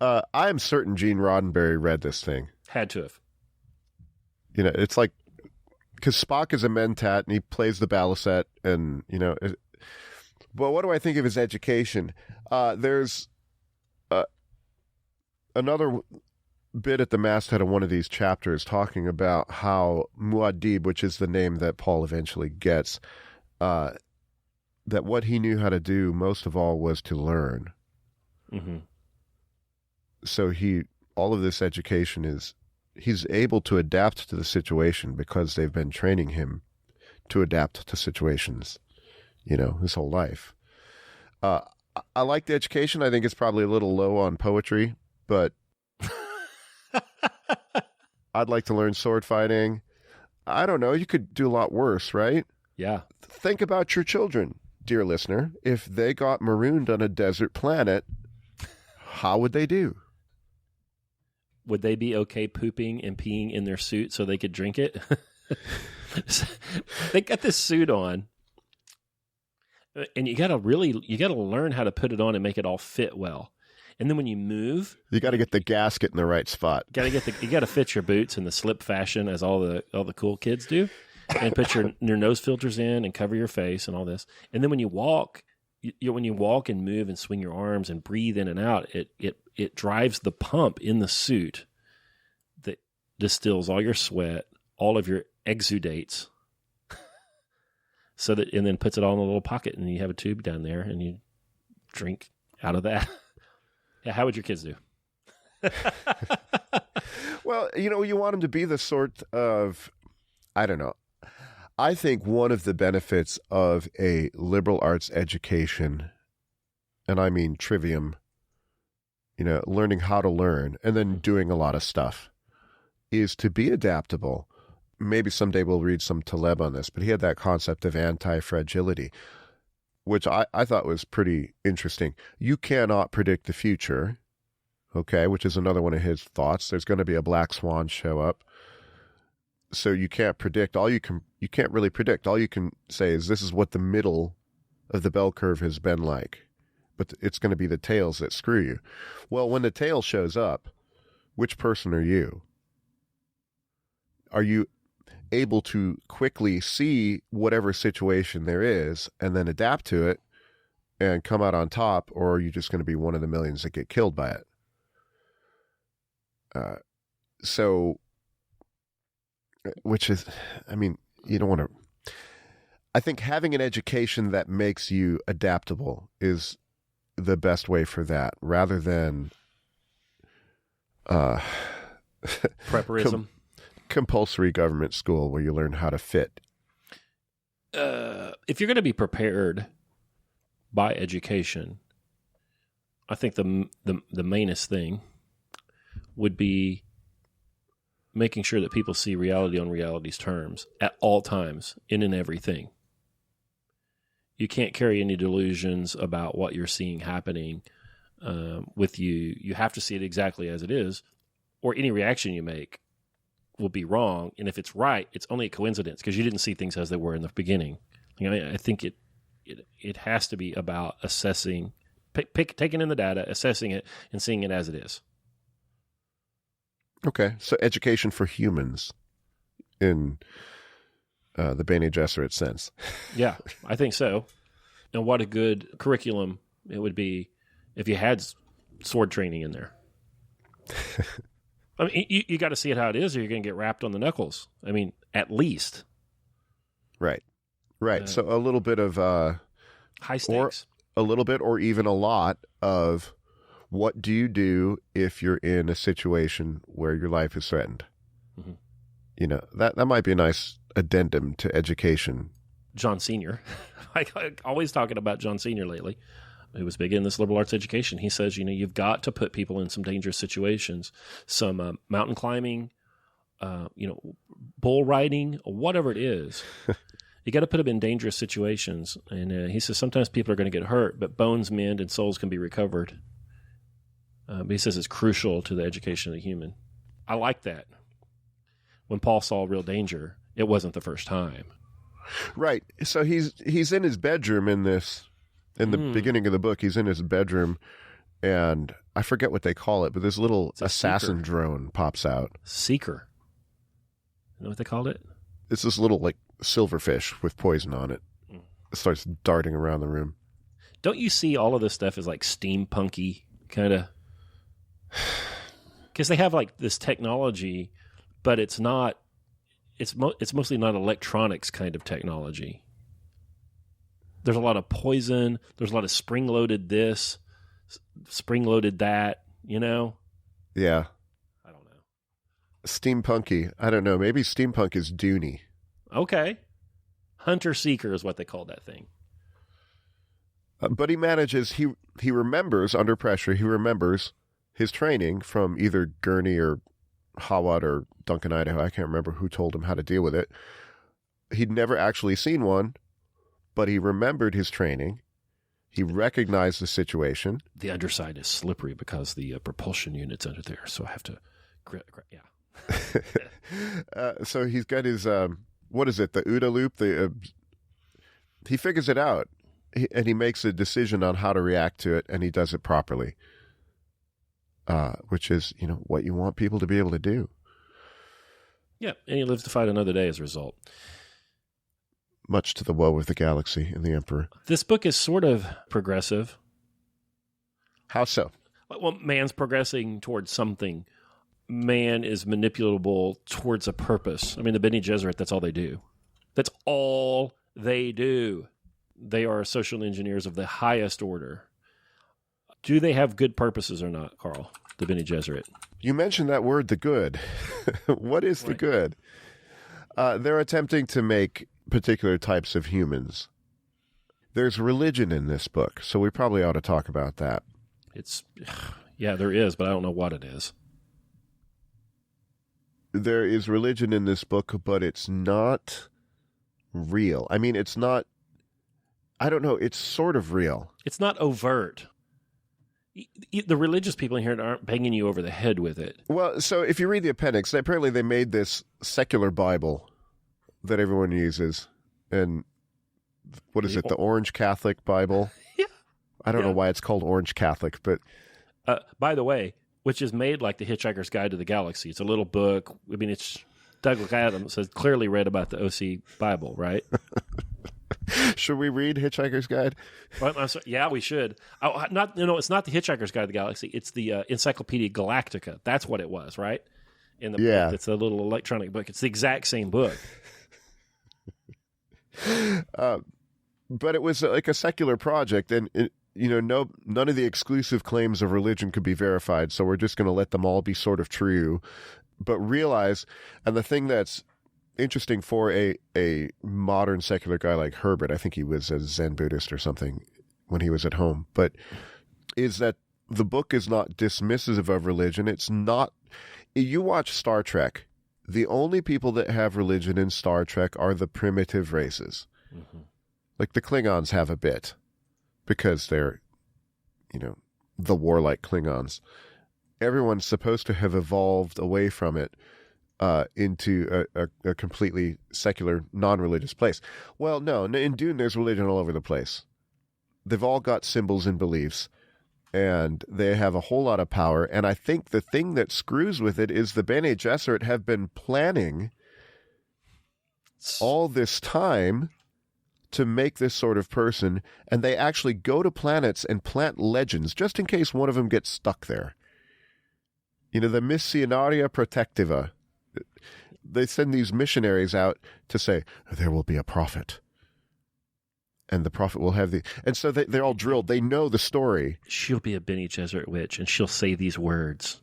I am certain Gene Roddenberry read this thing. Had to have. It's like, because Spock is a Mentat and he plays the Balisette, and but what do I think of his education? There's another bit at the masthead of one of these chapters talking about how Muad'Dib, which is the name that Paul eventually gets, that what he knew how to do most of all was to learn. Mm-hmm. So all of this education is, he's able to adapt to the situation because they've been training him to adapt to situations, his whole life. I like the education. I think it's probably a little low on poetry, but I'd like to learn sword fighting. I don't know. You could do a lot worse, right? Yeah. Think about your children, dear listener. If they got marooned on a desert planet, how would they do? Would they be okay pooping and peeing in their suit so they could drink it? They got this suit on, and you got to learn how to put it on and make it all fit well. And then when you move, you got to get the gasket in the right spot. You got to fit your boots in the slip fashion as all the cool kids do, and put your nose filters in and cover your face and all this. And then when you walk, when you walk and move and swing your arms and breathe in and out, it drives the pump in the suit that distills all your sweat, all of your exudates, and then puts it all in a little pocket, and you have a tube down there, and you drink out of that. Yeah, how would your kids do? Well, you want them to be the sort of, I don't know. I think one of the benefits of a liberal arts education, and I mean trivium, learning how to learn and then doing a lot of stuff, is to be adaptable. Maybe someday we'll read some Taleb on this, but he had that concept of anti-fragility, which I thought was pretty interesting. You cannot predict the future, okay, which is another one of his thoughts. There's going to be a black swan show up. So you can't predict. You can't really predict. All you can say is this is what the middle of the bell curve has been like. But it's going to be the tails that screw you. Well, when the tail shows up, which person are you? Are you able to quickly see whatever situation there is and then adapt to it and come out on top, or are you just going to be one of the millions that get killed by it? Which is, you don't want to. I think having an education that makes you adaptable is the best way for that, rather than prepperism. Compulsory government school where you learn how to fit. If you're going to be prepared by education, I think the mainest thing would be making sure that people see reality on reality's terms at all times, in and everything. You can't carry any delusions about what you're seeing happening with you. You have to see it exactly as it is, or any reaction you make will be wrong. And if it's right, it's only a coincidence because you didn't see things as they were in the beginning. I think it has to be about assessing, taking in the data, assessing it, and seeing it as it is. Okay, so education for humans in the Bene Gesserit sense. Yeah, I think so. And what a good curriculum it would be if you had sword training in there. I mean, you got to see it how it is, or you're going to get wrapped on the knuckles. I mean, at least. Right. So a little bit of high stakes, or a little bit, or even a lot of. What do you do if you're in a situation where your life is threatened? Mm-hmm. That might be a nice addendum to education. John Senior, I always talking about John Senior lately, who was big in this liberal arts education. He says, you've got to put people in some dangerous situations, some mountain climbing, bull riding, whatever it is. You got to put them in dangerous situations. And he says sometimes people are going to get hurt, but bones mend and souls can be recovered. But he says it's crucial to the education of the human. I like that. When Paul saw real danger, it wasn't the first time. Right. So he's in his bedroom in the beginning of the book. He's in his bedroom, and I forget what they call it, but this little assassin drone pops out. Seeker. You know what they called it? It's this little silverfish with poison on it. It starts darting around the room. Don't you see all of this stuff as steampunky kind of? Because they have this technology, but it's not. It's mostly not electronics kind of technology. There's a lot of poison. There's a lot of spring-loaded this, spring-loaded that. Yeah. I don't know. Steampunky. I don't know. Maybe steampunk is Dune-y. Okay. Hunter-seeker is what they call that thing. But he manages. He remembers under pressure. He remembers his training from either Gurney or Hawat or Duncan, Idaho. I can't remember who told him how to deal with it. He'd never actually seen one, but he remembered his training. He recognized the situation. The underside is slippery because the propulsion unit's under there, so I have to... Yeah. So he's got his... what is it? The OODA loop? He figures it out, and he makes a decision on how to react to it, and he does it properly. Which is, what you want people to be able to do. Yeah, and he lives to fight another day as a result. Much to the woe of the galaxy and the Emperor. This book is sort of progressive. How so? Well, man's progressing towards something. Man is manipulable towards a purpose. I mean, the Bene Gesserit, that's all they do. That's all they do. They are social engineers of the highest order. Do they have good purposes or not, Karl, the Bene Gesserit? You mentioned that word, the good. What is the good? They're attempting to make particular types of humans. There's religion in this book, so we probably ought to talk about that. Yeah, there is, but I don't know what it is. There is religion in this book, but it's not real. I mean, it's not, I don't know, it's sort of real. It's not overt. The religious people in here aren't banging you over the head with it. Well, so if you read the appendix, apparently they made this secular Bible that everyone uses. And what is it, the Orange Catholic Bible? Yeah. I don't know why it's called Orange Catholic, but... by the way, which is made like the Hitchhiker's Guide to the Galaxy. It's a little book. I mean, it's Douglas Adams has clearly read about the OC Bible, right? Should we read Hitchhiker's Guide? Well, I'm sorry. Yeah, we should. It's not the Hitchhiker's Guide to the Galaxy. It's the Encyclopedia Galactica. That's what it was, right? In the book. It's a little electronic book. It's the exact same book. But it was like a secular project, and none of the exclusive claims of religion could be verified, so we're just going to let them all be sort of true. But realize, and the thing that's interesting for a modern secular guy like Herbert, I think he was a Zen Buddhist or something when he was at home, but is that the book is not dismissive of religion. It's not. You watch Star Trek, the only people that have religion in Star Trek are the primitive races. Mm-hmm. Like the Klingons have a bit because they're, the warlike Klingons. Everyone's supposed to have evolved away from it into a completely secular, non-religious place. Well, no, in Dune, there's religion all over the place. They've all got symbols and beliefs, and they have a whole lot of power. And I think the thing that screws with it is the Bene Gesserit have been planning all this time to make this sort of person, and they actually go to planets and plant legends just in case one of them gets stuck there. The Missionaria Protectiva. They send these missionaries out to say, there will be a prophet. And the prophet will have the... And so they're all drilled. They know the story. She'll be a Bene Gesserit witch, and she'll say these words.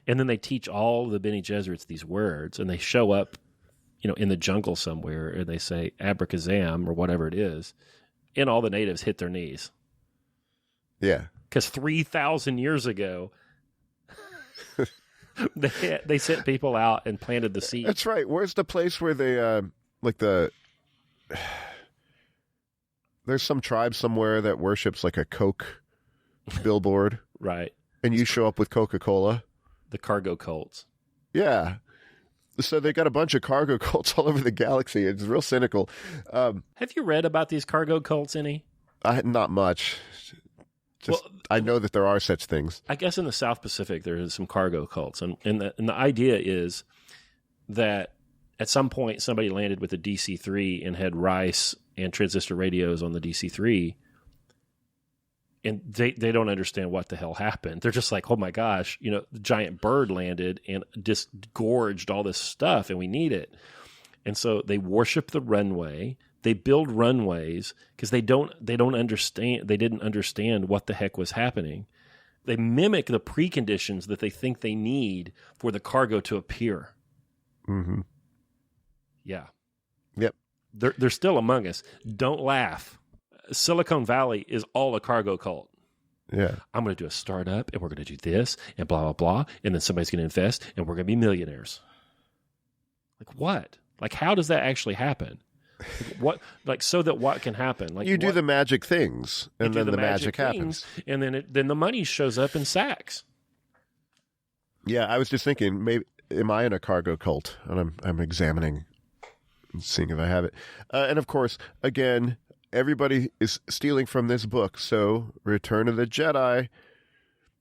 And then they teach all the Bene Gesserits these words, and they show up, in the jungle somewhere, and they say abracazam or whatever it is, and all the natives hit their knees. Yeah. Because 3,000 years ago... they sent people out and planted the seed. That's right. Where's the place where they, there's some tribe somewhere that worships like a Coke billboard. Right. And you show up with Coca-Cola. The cargo cults. Yeah. So they got a bunch of cargo cults all over the galaxy. It's real cynical. Have you read about these cargo cults any? Not much. I know that there are such things. I guess in the South Pacific there is some cargo cults, and the idea is that at some point somebody landed with a DC-3 and had rice and transistor radios on the DC-3, and they don't understand what the hell happened. They're just like, oh my gosh, the giant bird landed and disgorged all this stuff, and we need it. And so they worship the runway. They build runways because they didn't understand what the heck was happening. They mimic the preconditions that they think they need for the cargo to appear. Mm-hmm. Yeah. Yep. They're still among us. Don't laugh. Silicon Valley is all a cargo cult. Yeah. I'm going to do a startup, and we're going to do this, and blah, blah, blah, and then somebody's going to invest, and we're going to be millionaires. Like what? Like how does that actually happen? What, so that what can happen? Like you do the magic things, and then the magic happens, and then the money shows up in sacks. Yeah, I was just thinking, maybe am I in a cargo cult? And I'm examining and seeing if I have it. And of course, again, everybody is stealing from this book. So, Return of the Jedi.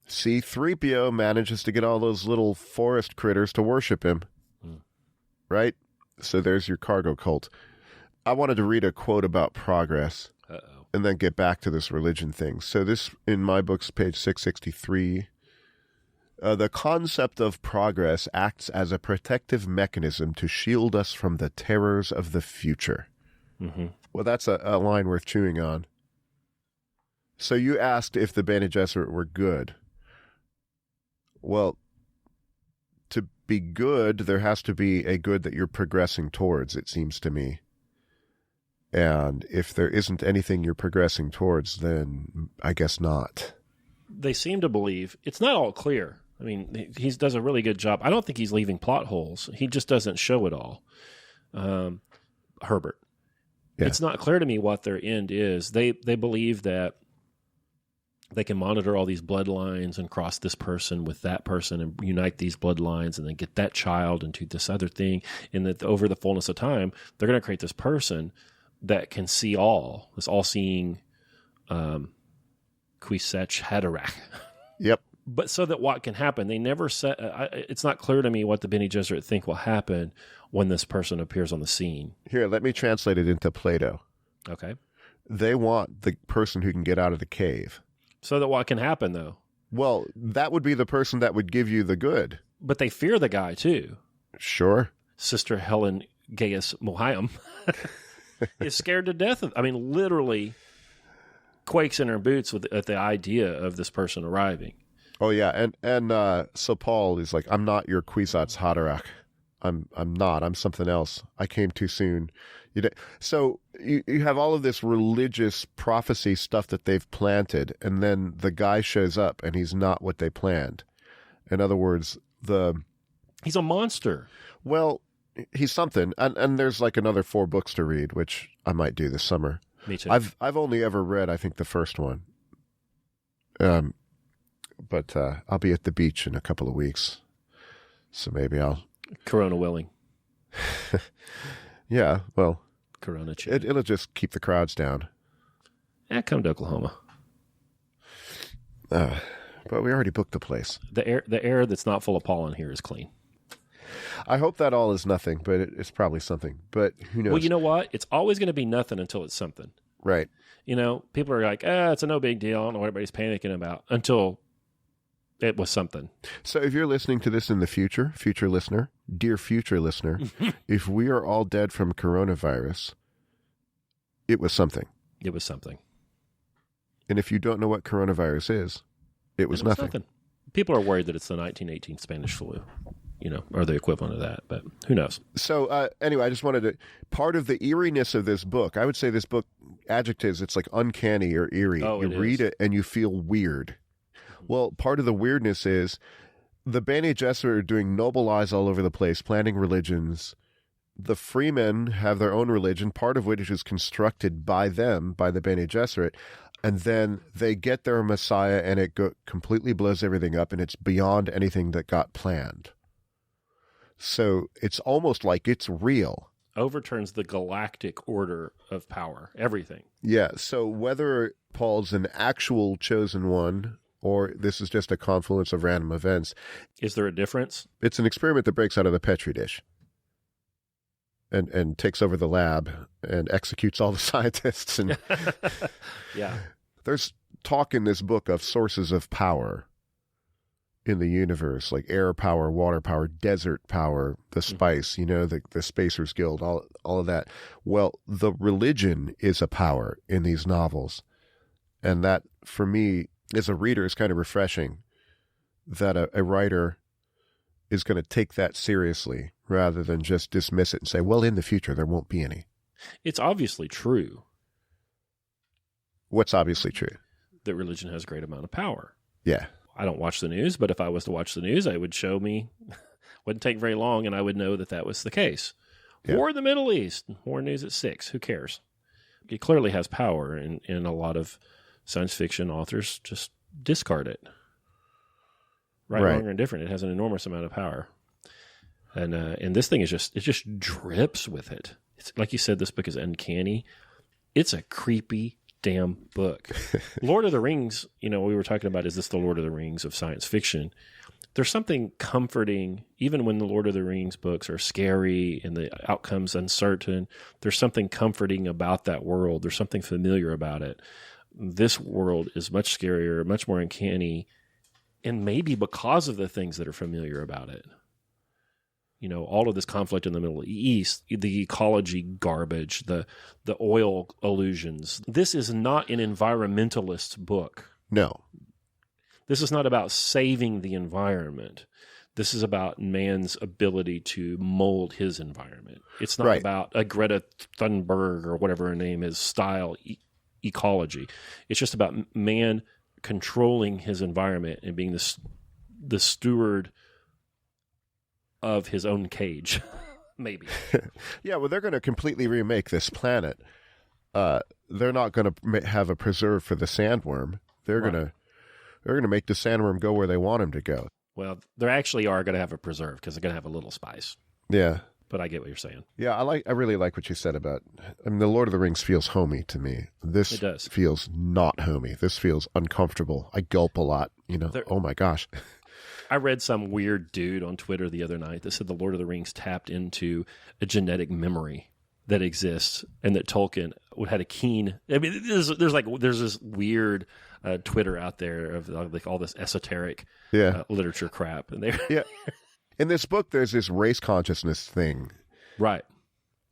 C-3PO manages to get all those little forest critters to worship him, right? So there's your cargo cult. I wanted to read a quote about progress and then get back to this religion thing. So this, in my book's page 663, the concept of progress acts as a protective mechanism to shield us from the terrors of the future. Mm-hmm. Well, that's a line worth chewing on. So you asked if the Bene Gesserit were good. Well, to be good, there has to be a good that you're progressing towards, it seems to me. And if there isn't anything you're progressing towards, then I guess not. They seem to believe it's not all clear. I mean, he does a really good job. I don't think he's leaving plot holes. He just doesn't show it all. Herbert. Yeah. It's not clear to me what their end is. They believe that they can monitor all these bloodlines and cross this person with that person and unite these bloodlines and then get that child into this other thing. And that over the fullness of time, they're going to create this person that can see all, this all-seeing Kwisatz Haderach. Yep. But so that what can happen, they never said. It's not clear to me what the Bene Gesserit think will happen when this person appears on the scene. Here, let me translate it into Plato. Okay. They want the person who can get out of the cave. So that what can happen, though? Well, that would be the person that would give you the good. But they fear the guy, too. Sure. Sister Helen Gaius Mohayim is scared to death. Literally quakes in her boots at the idea of this person arriving. Oh, yeah. And so Paul is like, I'm not your Kwisatz Haderach. I'm not. I'm something else. I came too soon. So you have all of this religious prophecy stuff that they've planted, and then the guy shows up and he's not what they planned. In other words, he's a monster. Well, he's something. And there's like another 4 books to read, which I might do this summer. Me too. I've only ever read, I think, the first one. But I'll be at the beach in a couple of weeks, so maybe I'll... Corona willing. Yeah, well... Corona it'll just keep the crowds down. Come to Oklahoma. But we already booked the place. The air that's not full of pollen here is clean. I hope that all is nothing, but it's probably something. But who knows? Well, you know what? It's always going to be nothing until it's something. Right. People are like, it's a no big deal. I don't know what everybody's panicking about until it was something. So if you're listening to this in the future listener, dear future listener, if we are all dead from coronavirus, it was something. It was something. And if you don't know what coronavirus is, it was nothing. People are worried that it's the 1918 Spanish flu, or the equivalent of that, but who knows? So anyway, I just wanted to, part of the eeriness of this book, I would say this book, adjectives, it's like uncanny or eerie. Oh, you read it and you feel weird. Well, part of the weirdness is the Bene Gesserit are doing noble lies all over the place, planting religions. The freemen have their own religion, part of which is constructed by them, by the Bene Gesserit, and then they get their Messiah and it completely blows everything up, and it's beyond anything that got planned. So it's almost like it's real. Overturns the galactic order of power, everything. Yeah, so whether Paul's an actual chosen one or this is just a confluence of random events. Is there a difference? It's an experiment that breaks out of the Petri dish and takes over the lab and executes all the scientists. And yeah. There's talk in this book of sources of power in the universe, like air power, water power, desert power, the spice, the Spacers Guild, all of that. Well, the religion is a power in these novels. And that, for me, as a reader, is kind of refreshing that a writer is going to take that seriously rather than just dismiss it and say, well, in the future, there won't be any. It's obviously true. What's obviously true? That religion has a great amount of power. Yeah. I don't watch the news, but if I was to watch the news, it would show me, wouldn't take very long, and I would know that was the case. Yeah. War in the Middle East, war news at 6, who cares? It clearly has power, and a lot of science fiction authors just discard it. Right, wrong, or indifferent. It has an enormous amount of power. And this thing it just drips with it. It's, like you said, this book is uncanny. It's a creepy damn book. Lord of the Rings, we were talking about, is this the Lord of the Rings of science fiction? There's something comforting, even when the Lord of the Rings books are scary and the outcome's uncertain. There's something comforting about that world. There's something familiar about it. This world is much scarier, much more uncanny, and maybe because of the things that are familiar about it. All of this conflict in the Middle East, the ecology garbage, the oil illusions. This is not an environmentalist book. No. This is not about saving the environment. This is about man's ability to mold his environment. It's not Right. about a Greta Thunberg or whatever her name is style ecology. It's just about man controlling his environment and being the steward of his own cage, maybe. Yeah, well, they're going to completely remake this planet. They're not going to have a preserve for the sandworm. They're Right. going to make the sandworm go where they want him to go. Well, they actually are going to have a preserve because they're going to have a little spice. Yeah. But I get what you're saying. Yeah, I really like what you said about. I mean, the Lord of the Rings feels homey to me. This It does. feels not homey. This feels uncomfortable. I gulp a lot. Oh my gosh. I read some weird dude on Twitter the other night that said the Lord of the Rings tapped into a genetic memory that exists, and that Tolkien had a keen. I mean, there's this weird Twitter out there of like all this esoteric literature crap, and Yeah. In this book, there's this race consciousness thing. Right.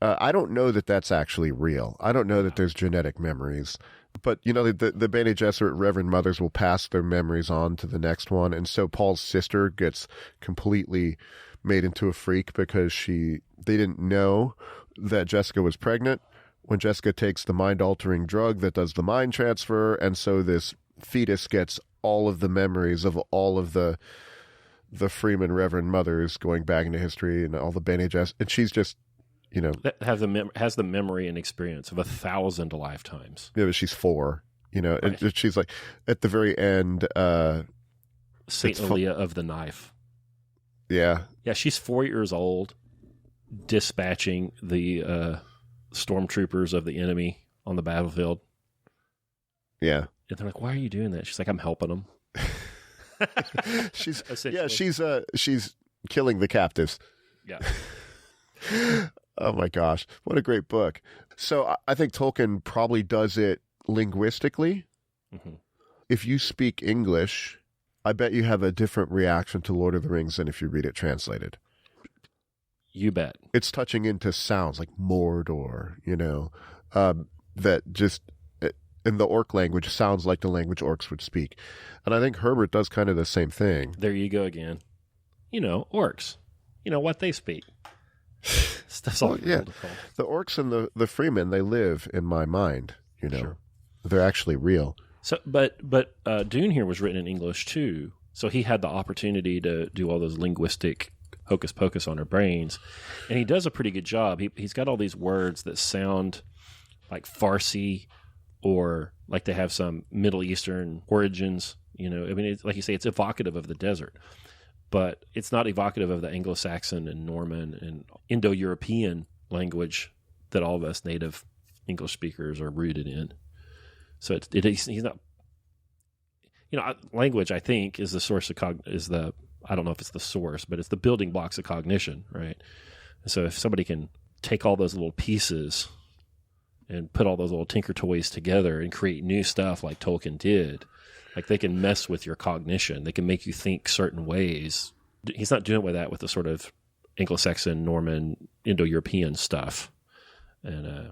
I don't know that that's actually real. I don't know that there's genetic memories. But, the Bene Gesserit Reverend Mothers will pass their memories on to the next one. And so Paul's sister gets completely made into a freak because they didn't know that Jessica was pregnant when Jessica takes the mind-altering drug that does the mind transfer. And so this fetus gets all of the memories of all of the Freeman Reverend Mothers going back into history and all the Bene Gesserit. And she's just, that has the memory and experience of 1,000 lifetimes. Yeah, but she's 4, Right. and she's like, at the very end, Saint Alia of the Knife. Yeah. Yeah, she's 4 years old, dispatching the stormtroopers of the enemy on the battlefield. Yeah. And they're like, "Why are you doing that?" She's like, "I'm helping them." she's killing the captives. Yeah. Oh my gosh, what a great book. So I think Tolkien probably does it linguistically. Mm-hmm. If you speak English, I bet you have a different reaction to Lord of the Rings than if you read it translated. You bet. It's touching into sounds like Mordor, that just in the orc language sounds like the language orcs would speak. And I think Herbert does kind of the same thing. There you go again. Orcs. What they speak. That's all. Yeah. The orcs and the Freemen, they live in my mind, Sure. They're actually real. So, but Dune here was written in English too, so he had the opportunity to do all those linguistic hocus pocus on our brains, and he does a pretty good job. He's got all these words that sound like Farsi or like they have some Middle Eastern origins. It's, like you say, it's evocative of the desert, but it's not evocative of the Anglo-Saxon and Norman and Indo-European language that all of us native English speakers are rooted in. So he's not. Language, I think, is the source of I don't know if it's the source, but it's the building blocks of cognition, right? And so if somebody can take all those little pieces and put all those little tinker toys together and create new stuff like Tolkien did, like they can mess with your cognition. They can make you think certain ways. He's not doing with the sort of Anglo-Saxon, Norman, Indo-European stuff. And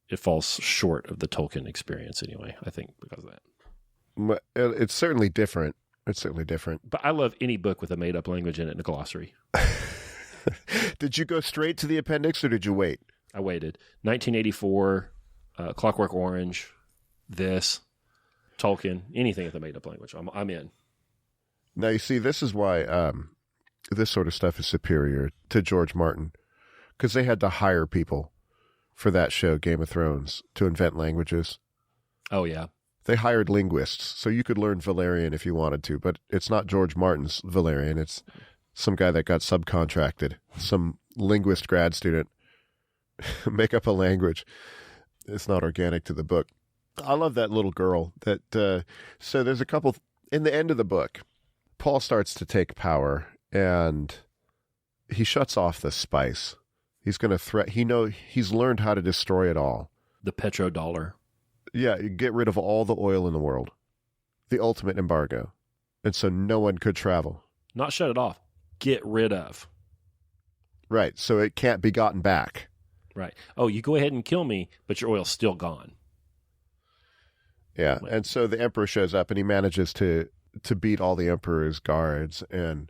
it falls short of the Tolkien experience anyway, I think, because of that. It's certainly different. But I love any book with a made-up language in it and a glossary. Did you go straight to the appendix or did you wait? I waited. 1984, Clockwork Orange, this, Tolkien, anything with a made-up language. I'm in. Now, you see, this is why this sort of stuff is superior to George Martin, because they had to hire people for that show, Game of Thrones, to invent languages. Oh, yeah. They hired linguists, so you could learn Valerian if you wanted to, but it's not George Martin's Valerian. It's some guy that got subcontracted, some linguist grad student, make up a language. It's not organic to the book. I love that little girl. So there's a couple, in the end of the book, Paul starts to take power, and he shuts off the spice. He's going to he's learned how to destroy it all. The petrodollar. Yeah, you get rid of all the oil in the world. The ultimate embargo. And so no one could travel. Not shut it off. Get rid of. Right, so it can't be gotten back. Right. Oh, you go ahead and kill me, but your oil's still gone. Yeah, and so the emperor shows up, and he manages to beat all the emperor's guards. And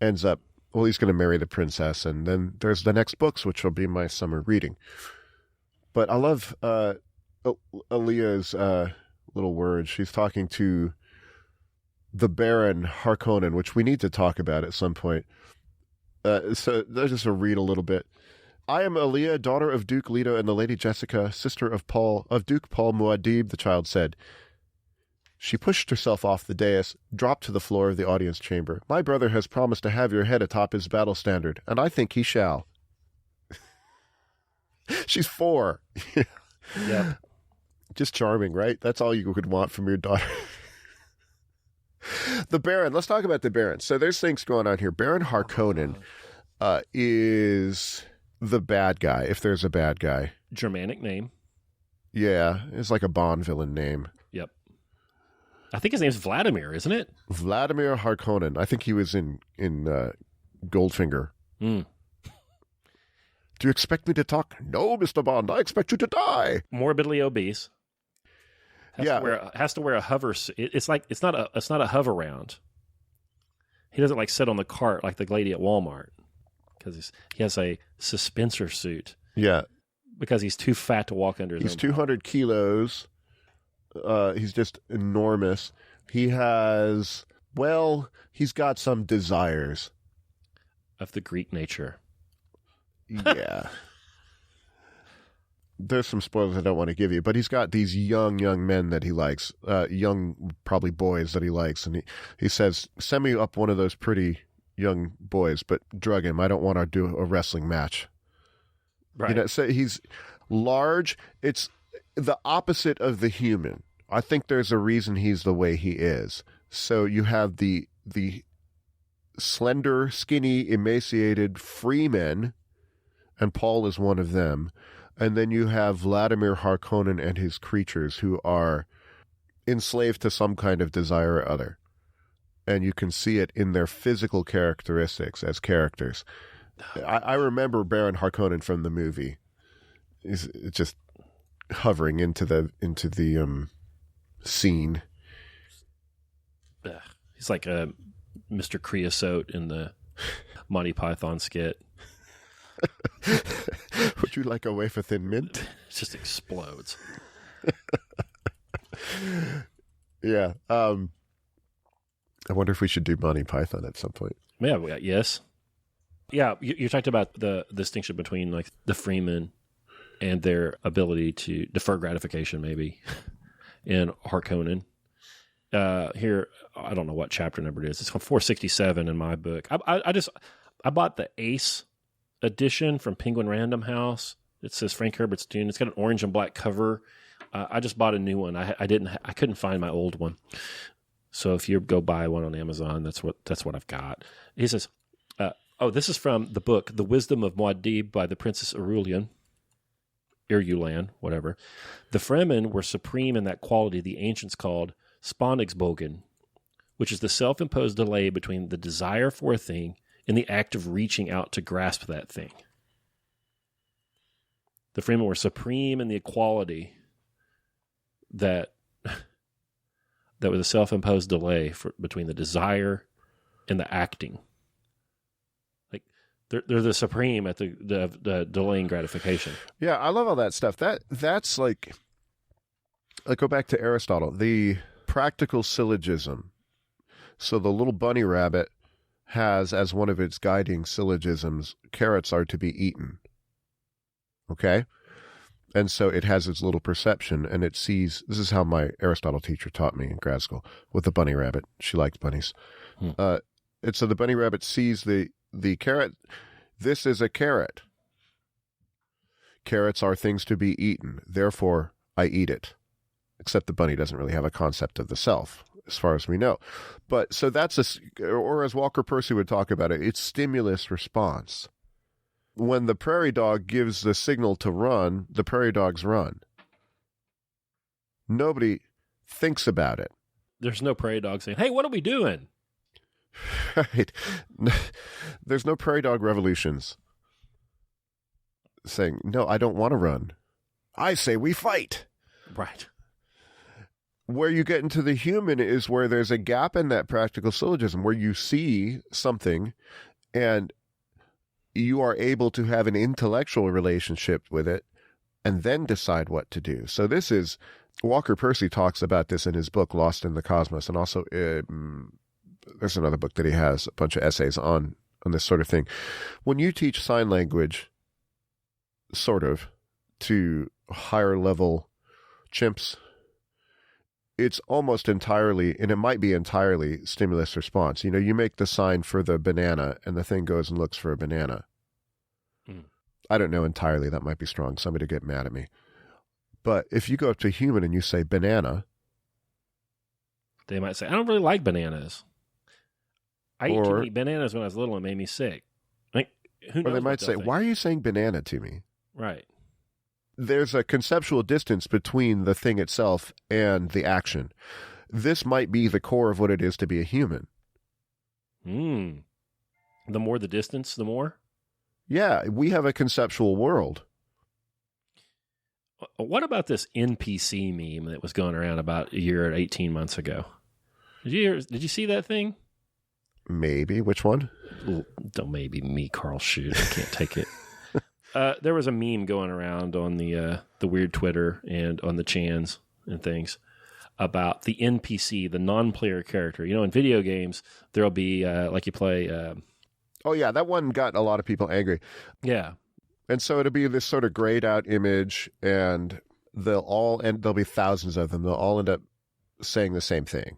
ends up, well, he's going to marry the princess, and then there's the next books, which will be my summer reading. But I love Aaliyah's little words. She's talking to the Baron Harkonnen, which we need to talk about at some point. So I'll just read a little bit. I am Aaliyah, daughter of Duke Leto and the Lady Jessica, sister of Duke Paul Muad'Dib, the child said. She pushed herself off the dais, dropped to the floor of the audience chamber. My brother has promised to have your head atop his battle standard, and I think he shall. She's 4. Yeah. Just charming, right? That's all you could want from your daughter. The Baron. Let's talk about the Baron. So there's things going on here. Baron Harkonnen is the bad guy, if there's a bad guy. Germanic name. Yeah, it's like a Bond villain name. Yep. I think his name's Vladimir, isn't it? Vladimir Harkonnen. I think he was in Goldfinger. Mm. Do you expect me to talk? No, Mr. Bond, I expect you to die. Morbidly obese. Has to wear a hover suit. It's not a hover round. He doesn't like sit on the cart like the lady at Walmart because he has a suspensor suit. Yeah, because he's too fat to walk under. He's 200 kilos. He's just enormous. He's got some desires of the Greek nature. Yeah. There's some spoilers I don't want to give you, but he's got these young men that he likes, young, probably boys that he likes. And he says, send me up one of those pretty young boys, but drug him. I don't want to do a wrestling match. Right. So he's large. It's the opposite of the human. I think there's a reason he's the way he is. So you have the slender, skinny, emaciated freemen, and Paul is one of them. And then you have Vladimir Harkonnen and his creatures who are enslaved to some kind of desire or other. And you can see it in their physical characteristics as characters. I remember Baron Harkonnen from the movie. He's just hovering into the scene. He's like a Mr. Creosote in the Monty Python skit. Would you like a wafer thin mint? It just explodes. Yeah. I wonder if we should do Monty Python at some point. Yeah. Yes. Yeah. You talked about the distinction between like the freemen and their ability to defer gratification, maybe, in Harkonnen. Here, I don't know what chapter number it is. It's 467 in my book. I bought the Ace edition from Penguin Random House. It says Frank Herbert's Dune. It's got an orange and black cover. I just bought a new one. I couldn't find my old one. So if you go buy one on Amazon, that's what I've got. He says, this is from the book The Wisdom of Muad'Dib by the Princess Irulan, whatever. The Fremen were supreme in that quality the ancients called Spanigsbogen, which is the self-imposed delay between the desire for a thing and the act of reaching out to grasp that thing. The Fremen were supreme in the equality that was a self-imposed delay between the desire and the acting. Like they're the supreme at the delaying gratification. Yeah, I love all that stuff. That's like go back to Aristotle, the practical syllogism. So the little bunny rabbit has as one of its guiding syllogisms, carrots are to be eaten. Okay? And so it has its little perception, and it sees, this is how my Aristotle teacher taught me in grad school, with the bunny rabbit. She liked bunnies. And so the bunny rabbit sees the carrot. This is a carrot. Carrots are things to be eaten. Therefore, I eat it. Except the bunny doesn't really have a concept of the self, as far as we know. But so that's or as Walker Percy would talk about it, it's stimulus response. When the prairie dog gives the signal to run, the prairie dogs run. Nobody thinks about it. There's no prairie dog saying, hey, what are we doing? Right. There's no prairie dog revolutions saying, no, I don't want to run. I say we fight. Right. Where you get into the human is where there's a gap in that practical syllogism, where you see something and you are able to have an intellectual relationship with it and then decide what to do. So this is, Walker Percy talks about this in his book, Lost in the Cosmos, and also there's another book that he has, a bunch of essays on this sort of thing. When you teach sign language, sort of, to higher level chimps, it's almost entirely, and it might be entirely, stimulus response. You know, you make the sign for the banana, and the thing goes and looks for a banana. Mm. I don't know entirely. That might be strong. Somebody will get mad at me. But if you go up to a human and you say banana, they might say, I don't really like bananas. I ate too many bananas when I was little and it made me sick. Like, who knows? Or they might say, why are you saying banana to me? Right. There's a conceptual distance between the thing itself and the action. This might be the core of what it is to be a human. The more the distance, the more? Yeah, we have a conceptual world. What about this NPC meme that was going around about a year or 18 months ago? Did you see that thing? Maybe. Which one? Don't maybe me, Karl. Shoot, I can't take it. There was a meme going around on the weird Twitter and on the Chans and things about the NPC, the non-player character. You know, in video games, there'll be like you play. Oh yeah, that one got a lot of people angry. Yeah, and so it'll be this sort of grayed out image, and there'll be thousands of them. They'll all end up saying the same thing.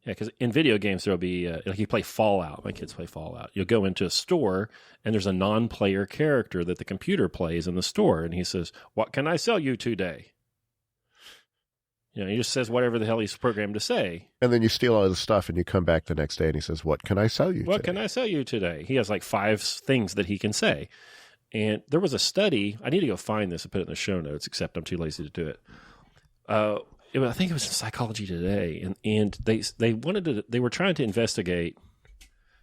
Yeah, because in video games, there'll be, like you play Fallout. My kids play Fallout. You'll go into a store, and there's a non-player character that the computer plays in the store, and he says, what can I sell you today? You know, he just says whatever the hell he's programmed to say. And then you steal all his stuff, and you come back the next day, and he says, what can I sell you today? What can I sell you today? He has like 5 things that he can say. And there was a study. I need to go find this and put it in the show notes, except I'm too lazy to do it. I think it was in Psychology Today, and they were trying to investigate.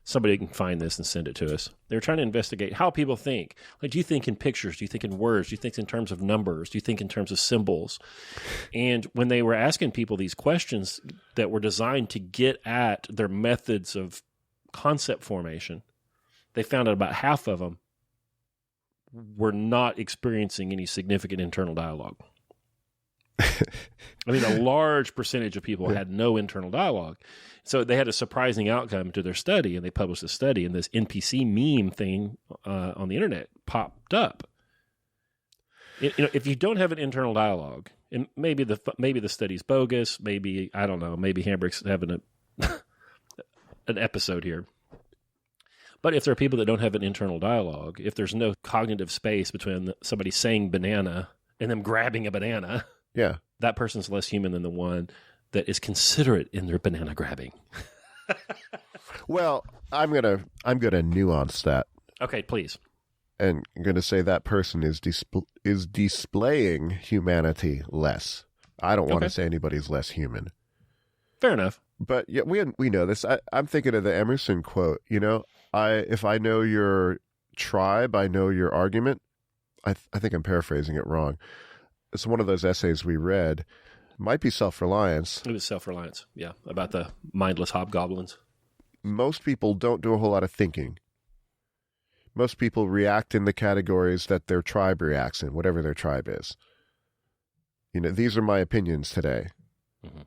Somebody can find this and send it to us. They were trying to investigate how people think. Like, do you think in pictures? Do you think in words? Do you think in terms of numbers? Do you think in terms of symbols? And when they were asking people these questions that were designed to get at their methods of concept formation, they found out about half of them were not experiencing any significant internal dialogue. I mean, a large percentage of people had no internal dialogue. So they had a surprising outcome to their study, and they published a study, and this NPC meme thing on the internet popped up. If you don't have an internal dialogue, and maybe the study's bogus, maybe, I don't know, maybe Hambrick's having an episode here. But if there are people that don't have an internal dialogue, if there's no cognitive space between somebody saying banana and them grabbing a banana, yeah, that person's less human than the one that is considerate in their banana grabbing. Well, I'm gonna nuance that. Okay, please. And I'm gonna say that person is displaying humanity less. I don't want to say anybody's less human. Fair enough. But yeah, we know this. I'm thinking of the Emerson quote. You know, if I know your tribe, I know your argument. I think I'm paraphrasing it wrong. It's one of those essays we read. Might be Self-Reliance. It was Self-Reliance, yeah, about the mindless hobgoblins. Most people don't do a whole lot of thinking. Most people react in the categories that their tribe reacts in, whatever their tribe is. You know, these are my opinions today. Mm-hmm.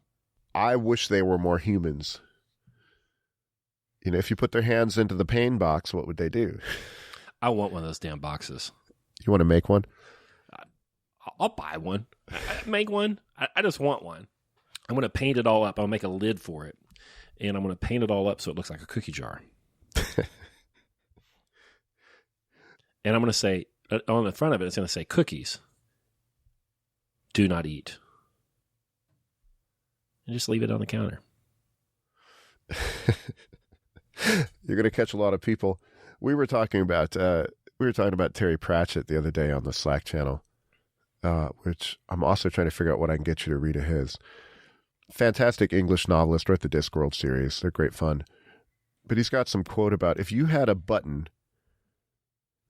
I wish they were more humans. You know, if you put their hands into the pain box, what would they do? I want one of those damn boxes. You want to make one? I'll buy one. Make one. I just want one. I'm going to paint it all up. I'll make a lid for it. And I'm going to paint it all up so it looks like a cookie jar. And I'm going to say, on the front of it, it's going to say cookies. Do not eat. And just leave it on the counter. You're going to catch a lot of people. We were talking about Terry Pratchett the other day on the Slack channel. Which I'm also trying to figure out what I can get you to read of his. Fantastic English novelist, wrote the Discworld series. They're great fun. But he's got some quote about, if you had a button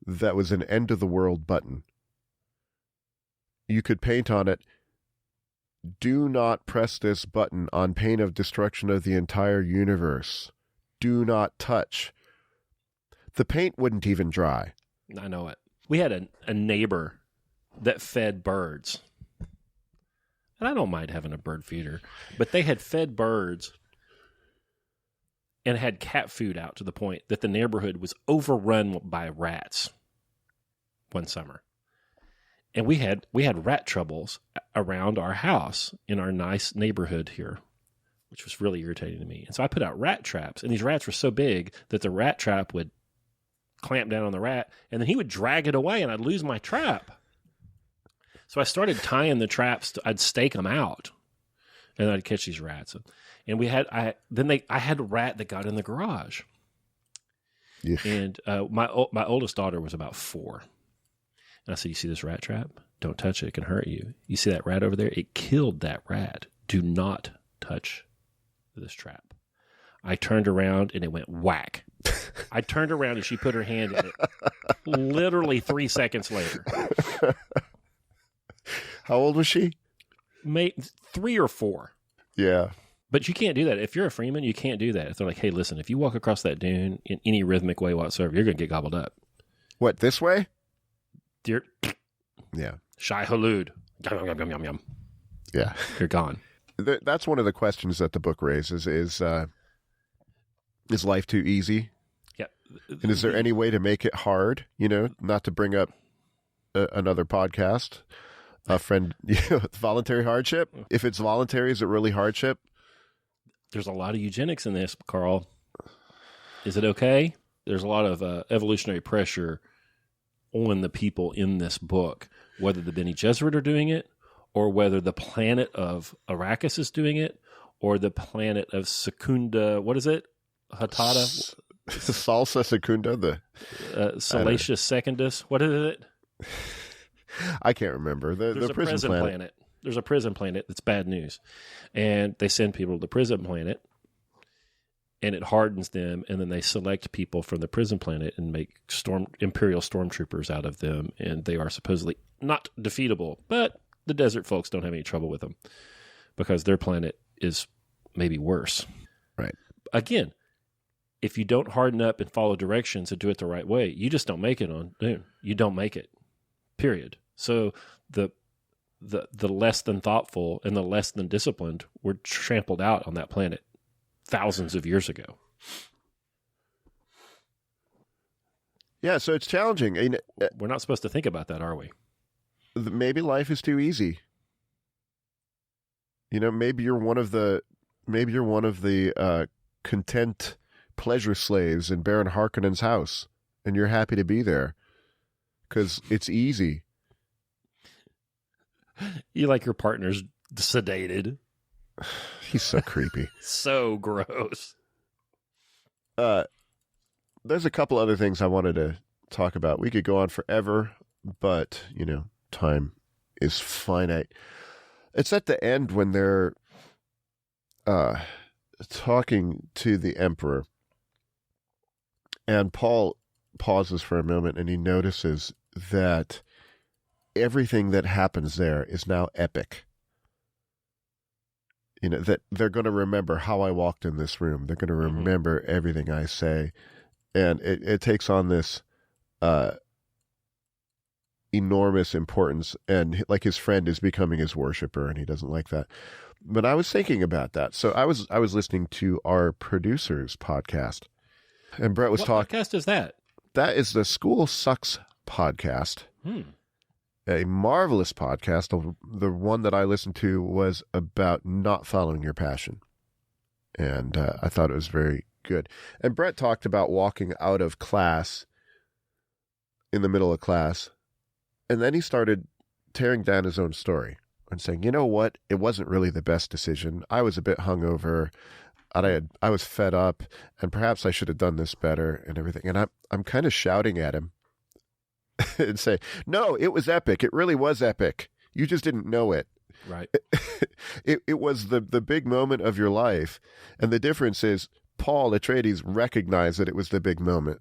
that was an end of the world button, you could paint on it do not press this button on pain of destruction of the entire universe. Do not touch. The paint wouldn't even dry. I know it. We had a neighbor that fed birds. And I don't mind having a bird feeder, but they had fed birds and had cat food out to the point that the neighborhood was overrun by rats one summer. And we had rat troubles around our house in our nice neighborhood here, which was really irritating to me. And so I put out rat traps, and these rats were so big that the rat trap would clamp down on the rat, and then he would drag it away, and I'd lose my trap. So I started tying the traps. I'd stake them out, and I'd catch these rats. And I had a rat that got in the garage. Yeah. And my oldest daughter was about 4. And I said, "You see this rat trap? Don't touch it. It can hurt you. You see that rat over there? It killed that rat. Do not touch this trap." I turned around and it went whack. I turned around and she put her hand in it literally 3 seconds later. How old was she? 3 or 4. Yeah. But you can't do that. If you're a Freeman, you can't do that. If they're like, "Hey, listen, if you walk across that dune in any rhythmic way whatsoever, you're going to get gobbled up." What, this way? Dear, Yeah. Shai Halud. Yum, yum, yum, yum, yum. Yeah. You're gone. That's one of the questions that the book raises is life too easy? Yeah. And is there any way to make it hard? Not to bring up another podcast, a friend, voluntary hardship. If it's voluntary, is it really hardship? There's a lot of eugenics in this, Karl. Is it okay? There's a lot of evolutionary pressure on the people in this book, whether the Bene Gesserit are doing it, or whether the planet of Arrakis is doing it, or the planet of Secunda, what is it? Hatada? Salsa Secunda? Salacious Secundus? What is it? I can't remember. There's the a prison planet. There's a prison planet that's bad news. And they send people to the prison planet, and it hardens them, and then they select people from the prison planet and make Imperial stormtroopers out of them, and they are supposedly not defeatable, but the desert folks don't have any trouble with them because their planet is maybe worse. Right. Again, if you don't harden up and follow directions and do it the right way, you just don't make it on Dune. You don't make it, period. So the less than thoughtful and the less than disciplined were trampled out on that planet thousands of years ago. Yeah, so it's challenging. We're not supposed to think about that, are we? Maybe life is too easy. Maybe you're one of the content pleasure slaves in Baron Harkonnen's house, and you're happy to be there because it's easy. You like your partner's sedated. He's so creepy. So gross. There's a couple other things I wanted to talk about. We could go on forever, but, time is finite. It's at the end when they're talking to the Emperor, and Paul pauses for a moment, and he notices that everything that happens there is now epic. That they're going to remember how I walked in this room. They're going to remember everything I say. And it takes on this enormous importance. And like his friend is becoming his worshiper, and he doesn't like that. But I was thinking about that. So I was listening to our producer's podcast. And Brett was talking. What podcast is that? That is the School Sucks podcast. A marvelous podcast. The one that I listened to was about not following your passion. And I thought it was very good. And Brett talked about walking out of class in the middle of class. And then he started tearing down his own story and saying, you know what? It wasn't really the best decision. I was a bit hungover. I was fed up, and perhaps I should have done this better and everything. And I'm kind of shouting at him and say, no, it was epic. It really was epic. You just didn't know it. Right. It was the big moment of your life. And the difference is Paul Atreides recognized that it was the big moment.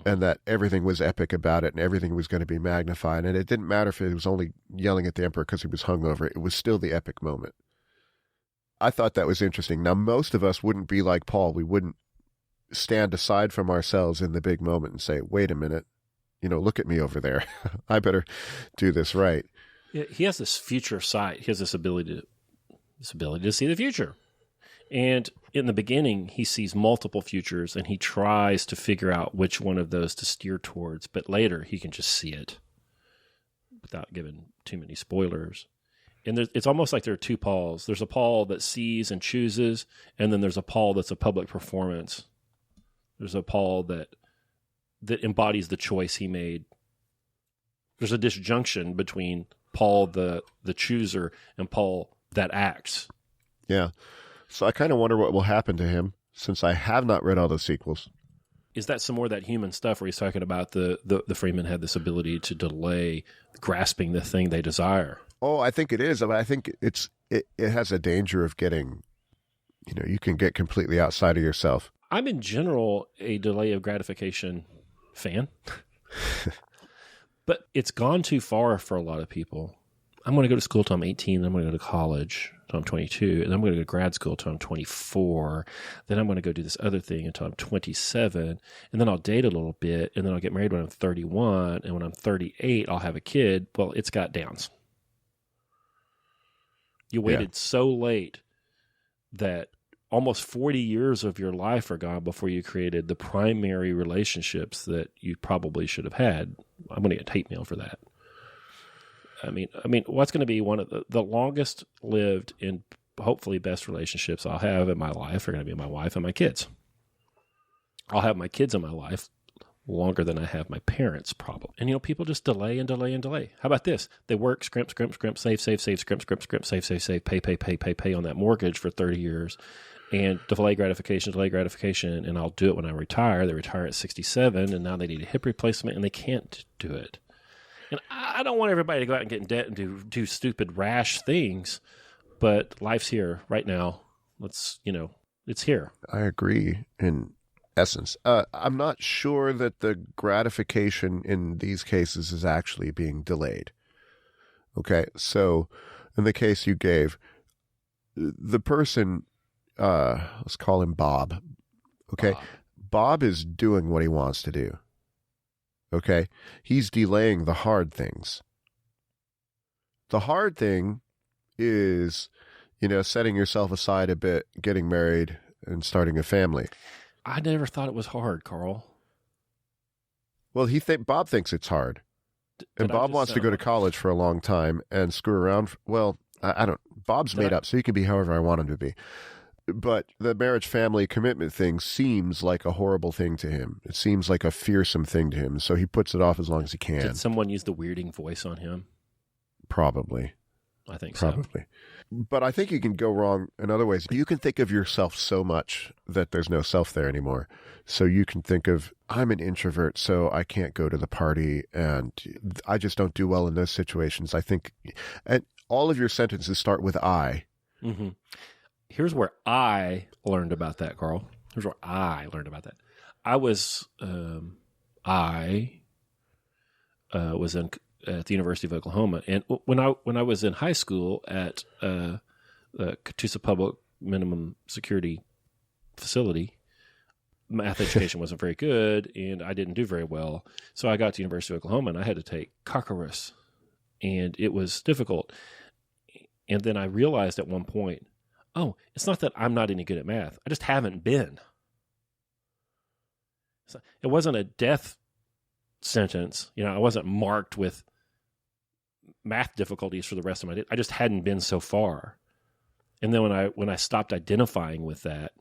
and that everything was epic about it and everything was going to be magnified. And it didn't matter if he was only yelling at the emperor because he was hungover. It was still the epic moment. I thought that was interesting. Now, most of us wouldn't be like Paul. We wouldn't stand aside from ourselves in the big moment and say, wait a minute, look at me over there. I better do this right. Yeah, he has this future sight. He has this ability to see the future. And in the beginning, he sees multiple futures, and he tries to figure out which one of those to steer towards. But later, he can just see it without giving too many spoilers. And it's almost like there are two Pauls. There's a Paul that sees and chooses, and then there's a Paul that's a public performance. There's a Paul that embodies the choice he made. There's a disjunction between Paul the chooser and Paul that acts. Yeah. So I kind of wonder what will happen to him, since I have not read all the sequels. Is that some more of that human stuff where he's talking about the freemen had this ability to delay grasping the thing they desire? Oh, I think it is. I think it has a danger of getting, you can get completely outside of yourself. I'm in general a delay of gratification fan, but it's gone too far for a lot of people. I'm going to go to school till I'm 18, then I'm going to go to college till I'm 22, and then I'm going to go to grad school till I'm 24, then I'm going to go do this other thing until I'm 27, and then I'll date a little bit, and then I'll get married when I'm 31, and when I'm 38, I'll have a kid. Well, it's got downs. You waited so late that almost 40 years of your life are gone before you created the primary relationships that you probably should have had. I'm going to get hate mail for that. I mean, what's going to be one of the longest lived and hopefully best relationships I'll have in my life are going to be my wife and my kids. I'll have my kids in my life longer than I have my parents, probably. And, people just delay and delay and delay. How about this? They work, scrimp, save, scrimp, save, pay on that mortgage for 30 years and delay gratification, and I'll do it when I retire. They retire at 67, and now they need a hip replacement, and they can't do it. And I don't want everybody to go out and get in debt and do stupid, rash things, but life's here right now. It's here. I agree in essence. I'm not sure that the gratification in these cases is actually being delayed. Okay, so in the case you gave, the person, let's call him Bob. Okay, Bob is doing what he wants to do. Okay, he's delaying the hard things. The hard thing is, setting yourself aside a bit, getting married, and starting a family. I never thought it was hard, Karl. Well, Bob thinks it's hard. And Bob wants to go to college for a long time and screw around. Well, I don't. Bob's made up, so he can be however I want him to be. But the marriage, family, commitment thing seems like a horrible thing to him. It seems like a fearsome thing to him, so he puts it off as long as he can. Did someone use the weirding voice on him? Probably. I think Probably. But I think you can go wrong in other ways. You can think of yourself so much that there's no self there anymore. So you can think of, I'm an introvert, so I can't go to the party, and I just don't do well in those situations. I think, and all of your sentences start with I. Mm-hmm. Here's where I learned about that, Karl. Here's where I learned about that. I was in at the University of Oklahoma, and when I was in high school at the Catoosa Public Minimum Security Facility, math education wasn't very good, and I didn't do very well. So I got to University of Oklahoma, and I had to take calculus, and it was difficult. And then I realized at one point, oh, it's not that I'm not any good at math. I just haven't been. So it wasn't a death sentence. I wasn't marked with math difficulties for the rest of my day. I just hadn't been so far. And then when I stopped identifying with that,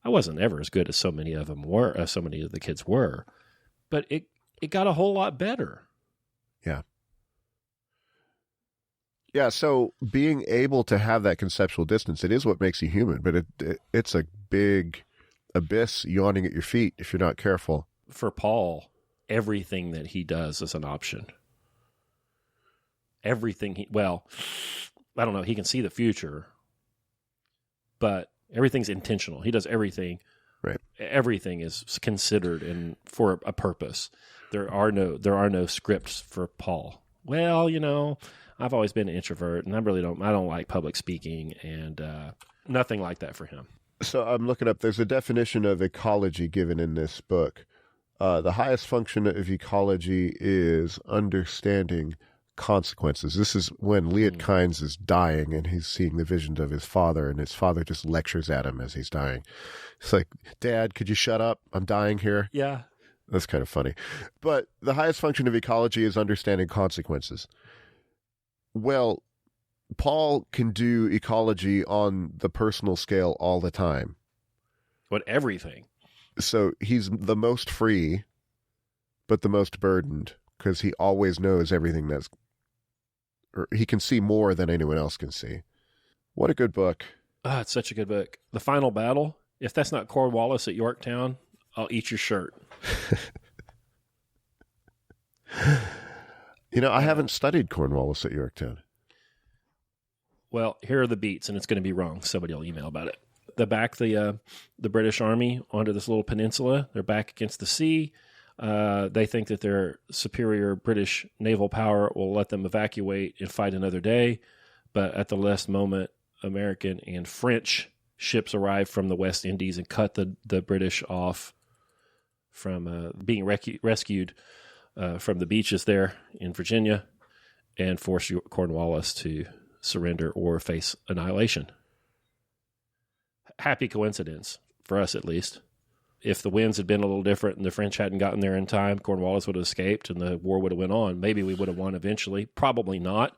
I wasn't ever as good as so many of the kids were. But it got a whole lot better. Yeah. Yeah, so being able to have that conceptual distance, it is what makes you human, but it's a big abyss yawning at your feet if you're not careful. For Paul, everything that he does is an option. Everything I don't know, he can see the future, but everything's intentional. He does everything right everything is considered and for a purpose. There are no scripts for Paul. Well, I've always been an introvert, and I don't like public speaking, and nothing like that for him. So I'm looking up, there's a definition of ecology given in this book. The highest function of ecology is understanding consequences. This is when Liet Kynes is dying and he's seeing the visions of his father, and his father just lectures at him as he's dying. It's like, Dad, could you shut up? I'm dying here. Yeah. That's kind of funny. But the highest function of ecology is understanding consequences. Well, Paul can do ecology on the personal scale all the time. But everything. So he's the most free, but the most burdened, because he always knows everything or he can see more than anyone else can see. What a good book. It's such a good book. The Final Battle. If that's not Cornwallis at Yorktown, I'll eat your shirt. I haven't studied Cornwallis at Yorktown. Well, here are the beats, and it's going to be wrong. Somebody will email about it. They back the British Army onto this little peninsula. They're back against the sea. They think that their superior British naval power will let them evacuate and fight another day. But at the last moment, American and French ships arrive from the West Indies and cut the British off from being rescued from the beaches there in Virginia and force Cornwallis to surrender or face annihilation. Happy coincidence, for us at least. If the winds had been a little different and the French hadn't gotten there in time, Cornwallis would have escaped and the war would have went on. Maybe we would have won eventually. Probably not.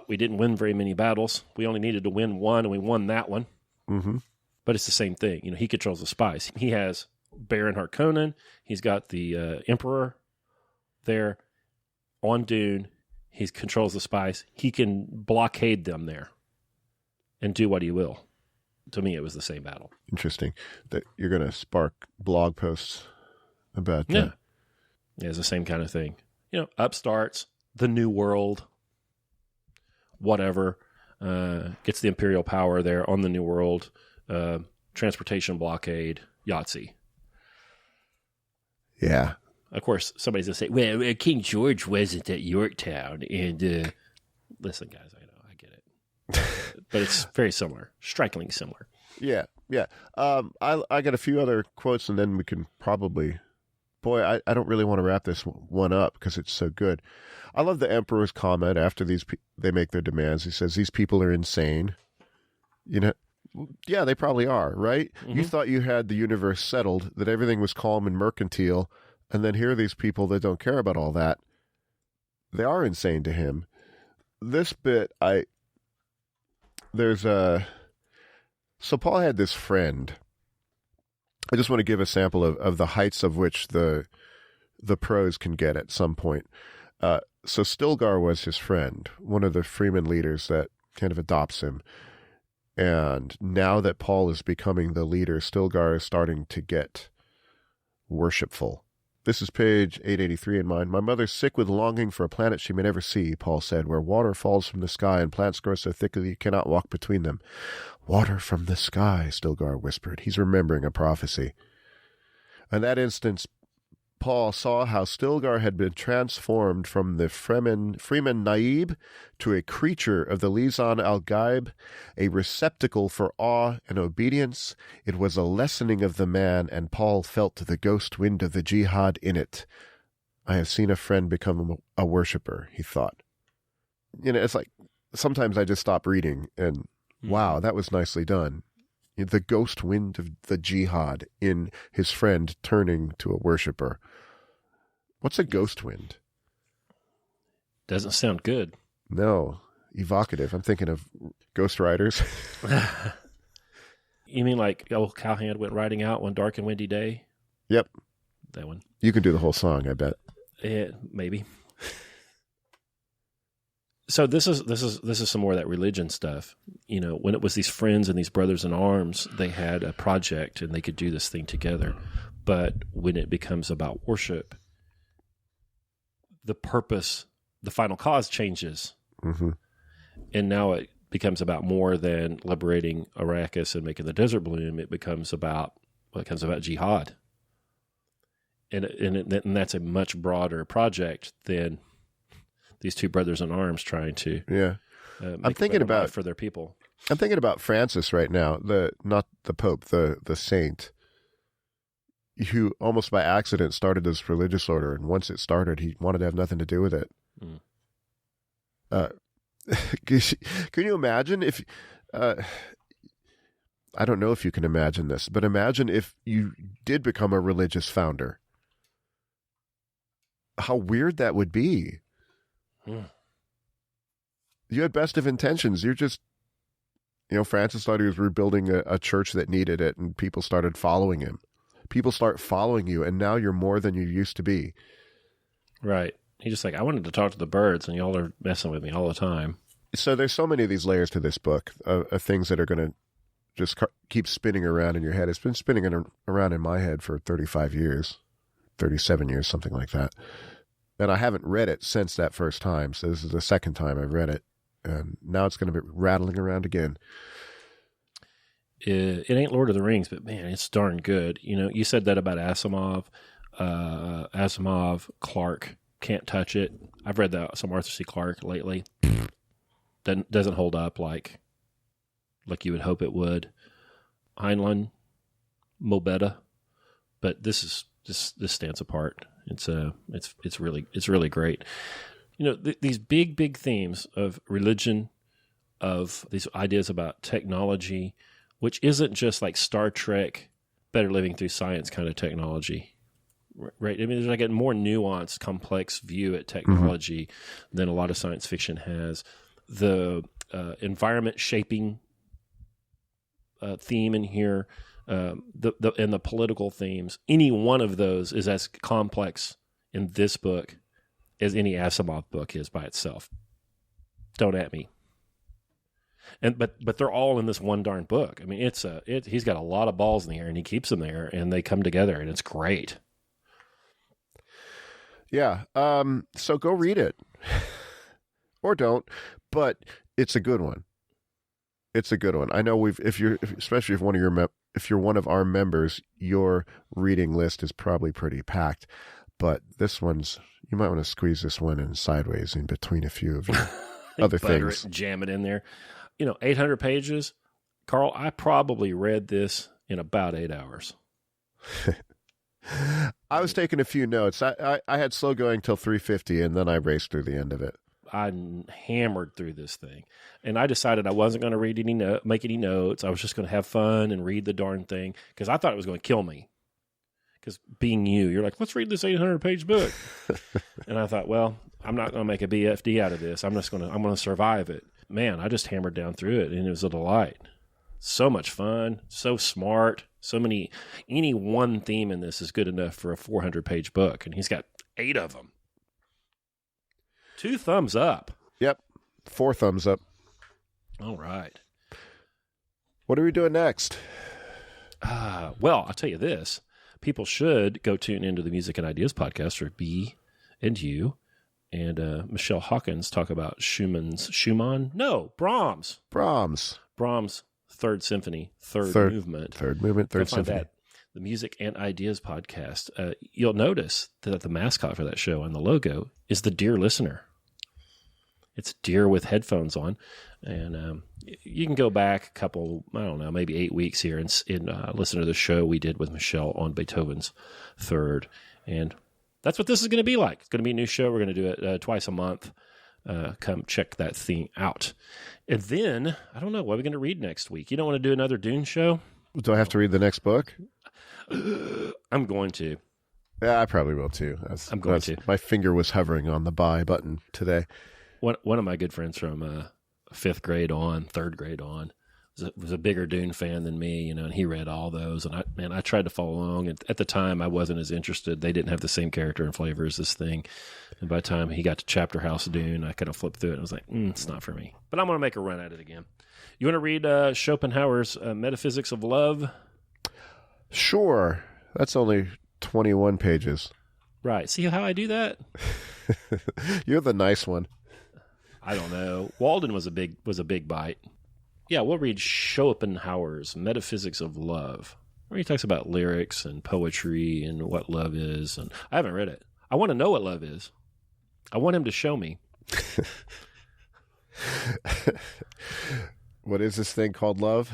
We didn't win very many battles. We only needed to win one, and we won that one. Mm-hmm. But it's the same thing. He controls the spies. He has Baron Harkonnen. He's got the Emperor there on Dune. He controls the spies. He can blockade them there and do what he will. To me, it was the same battle. Interesting. That you're going to spark blog posts about that. Yeah, it's the same kind of thing. Upstarts, the New World, whatever, gets the imperial power there on the New World, transportation blockade, Yahtzee. Yeah. Of course, somebody's going to say, well, King George wasn't at Yorktown. And listen, guys, I know, I get it. But it's very similar, strikingly similar. Yeah. I got a few other quotes, and then we can probably... Boy, I don't really want to wrap this one up because it's so good. I love the Emperor's comment after they make their demands. He says, these people are insane. Yeah, they probably are, right? Mm-hmm. You thought you had the universe settled, that everything was calm and mercantile, and then here are these people that don't care about all that. They are insane to him. This bit, So Paul had this friend. I just want to give a sample of the heights of which the prose can get at some point. So Stilgar was his friend, one of the freeman leaders that kind of adopts him. And now that Paul is becoming the leader, Stilgar is starting to get worshipful. This is page 883 in mine. My mother's sick with longing for a planet she may never see, Paul said, where water falls from the sky and plants grow so thickly you cannot walk between them. Water from the sky, Stilgar whispered. He's remembering a prophecy. In that instance, Paul saw how Stilgar had been transformed from the Freeman Naib to a creature of the Lisan al-Gaib, a receptacle for awe and obedience. It was a lessening of the man, and Paul felt the ghost wind of the jihad in it. I have seen a friend become a worshiper, he thought. It's like sometimes I just stop reading and, wow, that was nicely done. The ghost wind of the jihad in his friend turning to a worshiper. What's a ghost wind? Doesn't sound good. No, evocative. I'm thinking of Ghost Riders. You mean like old Cowhand went riding out one dark and windy day? Yep. That one. You can do the whole song, I bet. Yeah, maybe. So this is some more of that religion stuff. When it was these friends and these brothers in arms, they had a project and they could do this thing together. But when it becomes about worship, the purpose, the final cause changes. Mm-hmm. And now it becomes about more than liberating Arrakis and making the desert bloom. It becomes about Well, it becomes about jihad. And that's a much broader project than these two brothers in arms trying to I'm thinking about for their people. I'm thinking about Francis right now, not the Pope, the saint, who almost by accident started this religious order, and once it started, he wanted to have nothing to do with it. Can you imagine if? I don't know if you can imagine this, but imagine if you did become a religious founder. How weird that would be. You had best of intentions. You're just, Francis thought he was rebuilding a church that needed it, and people started following him. People start following you, and now you're more than you used to be. Right. He's just like, I wanted to talk to the birds, and y'all are messing with me all the time. So there's so many of these layers to this book, of things that are going to just keep spinning around in your head. It's been spinning around in my head for 35 years, 37 years, something like that. And I haven't read it since that first time. So this is the second time I've read it. And now it's going to be rattling around again. It ain't Lord of the Rings, but man, it's darn good. You said that about Asimov. Clarke, can't touch it. I've read some Arthur C. Clarke lately. Doesn't hold up like you would hope it would. Heinlein, Mobetta, but this stands apart. It's really great. These big themes of religion, of these ideas about technology, which isn't just like Star Trek, better living through science kind of technology, right? I mean, there's like a more nuanced, complex view at technology than a lot of science fiction has. The environment shaping theme in here, and the political themes, any one of those is as complex in this book as any Asimov book is by itself. Don't at me. But they're all in this one darn book. I mean, he's got a lot of balls in the air, and he keeps them there, and they come together, and it's great. Yeah. So go read it, or don't. But it's a good one. It's a good one. I know especially if you're one of our members, your reading list is probably pretty packed. But this one's, you might want to squeeze this one in sideways in between a few of your other things. Jam it in there. 800 pages. Karl, I probably read this in about 8 hours. I was taking a few notes. I had slow going till 350, and then I raced through the end of it. I hammered through this thing, and I decided I wasn't going to make any notes. I was just going to have fun and read the darn thing because I thought it was going to kill me. Because being you're like, let's read this 800-page book, and I thought, well, I'm not going to make a BFD out of this. I'm going to survive it. Man, I just hammered down through it, and it was a delight. So much fun, so smart, any one theme in this is good enough for a 400-page book, and he's got 8 of them. 2 thumbs up. Yep. 4 thumbs up. All right. What are we doing next? Well, I'll tell you this. People should go tune into the Music and Ideas podcast for B and U and Michelle Hawkins talk about Brahms' Third Symphony, third movement. Third movement, third symphony. That, the Music and Ideas podcast. You'll notice that the mascot for that show and the logo is the Dear Listener. It's deer with headphones on, and you can go back a couple, I don't know, maybe 8 weeks here and listen to the show we did with Michelle on Beethoven's Third, and that's what this is going to be like. It's going to be a new show. We're going to do it twice a month. Come check that thing out. And then, I don't know, what are we going to read next week? You don't want to do another Dune show? Do I have to read the next book? I'm going to. Yeah, I probably will too. I'm going to. My finger was hovering on the buy button today. One of my good friends from 3rd grade on, was a bigger Dune fan than me, and he read all those. And I tried to follow along. And at the time, I wasn't as interested. They didn't have the same character and flavor as this thing. And by the time he got to Chapter House Dune, I kind of flipped through it and was like, it's not for me. But I'm going to make a run at it again. You want to read Schopenhauer's Metaphysics of Love? Sure. That's only 21 pages. Right. See how I do that? You're the nice one. I don't know. Walden was a big bite. Yeah, we'll read Schopenhauer's Metaphysics of Love. where he talks about lyrics and poetry and what love is. And I haven't read it. I want to know what love is. I want him to show me. What is this thing called love?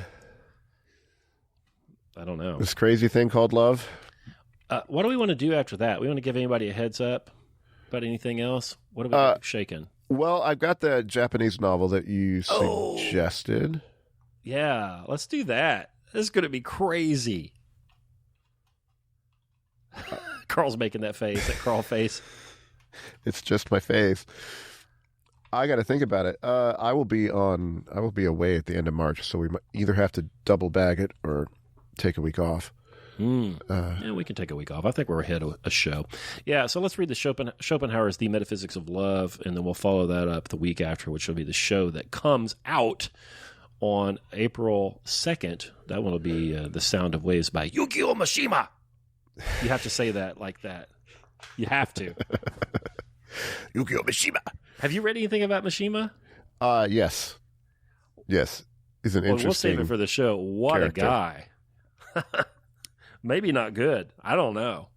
I don't know. This crazy thing called love? What do we want to do after that? We want to give anybody a heads up about anything else? What are we got shaking? Well, I've got the Japanese novel that you suggested. Yeah, let's do that. This is going to be crazy. Carl's making that face, that Karl face. It's just my face. I got to think about it. I will be away at the end of March, so we might either have to double bag it or take a week off. Yeah, we can take a week off. I think we're ahead of a show. Yeah, so let's read the Schopenhauer's The Metaphysics of Love, and then we'll follow that up the week after, which will be the show that comes out on April 2nd. That one will be The Sound of Waves by Yukio Mishima. You have to say that like that. You have to. Yukio Mishima. Have you read anything about Mishima? Yes. Yes. He's an interesting We'll save it for the show. What character. A guy. Maybe not good. I don't know.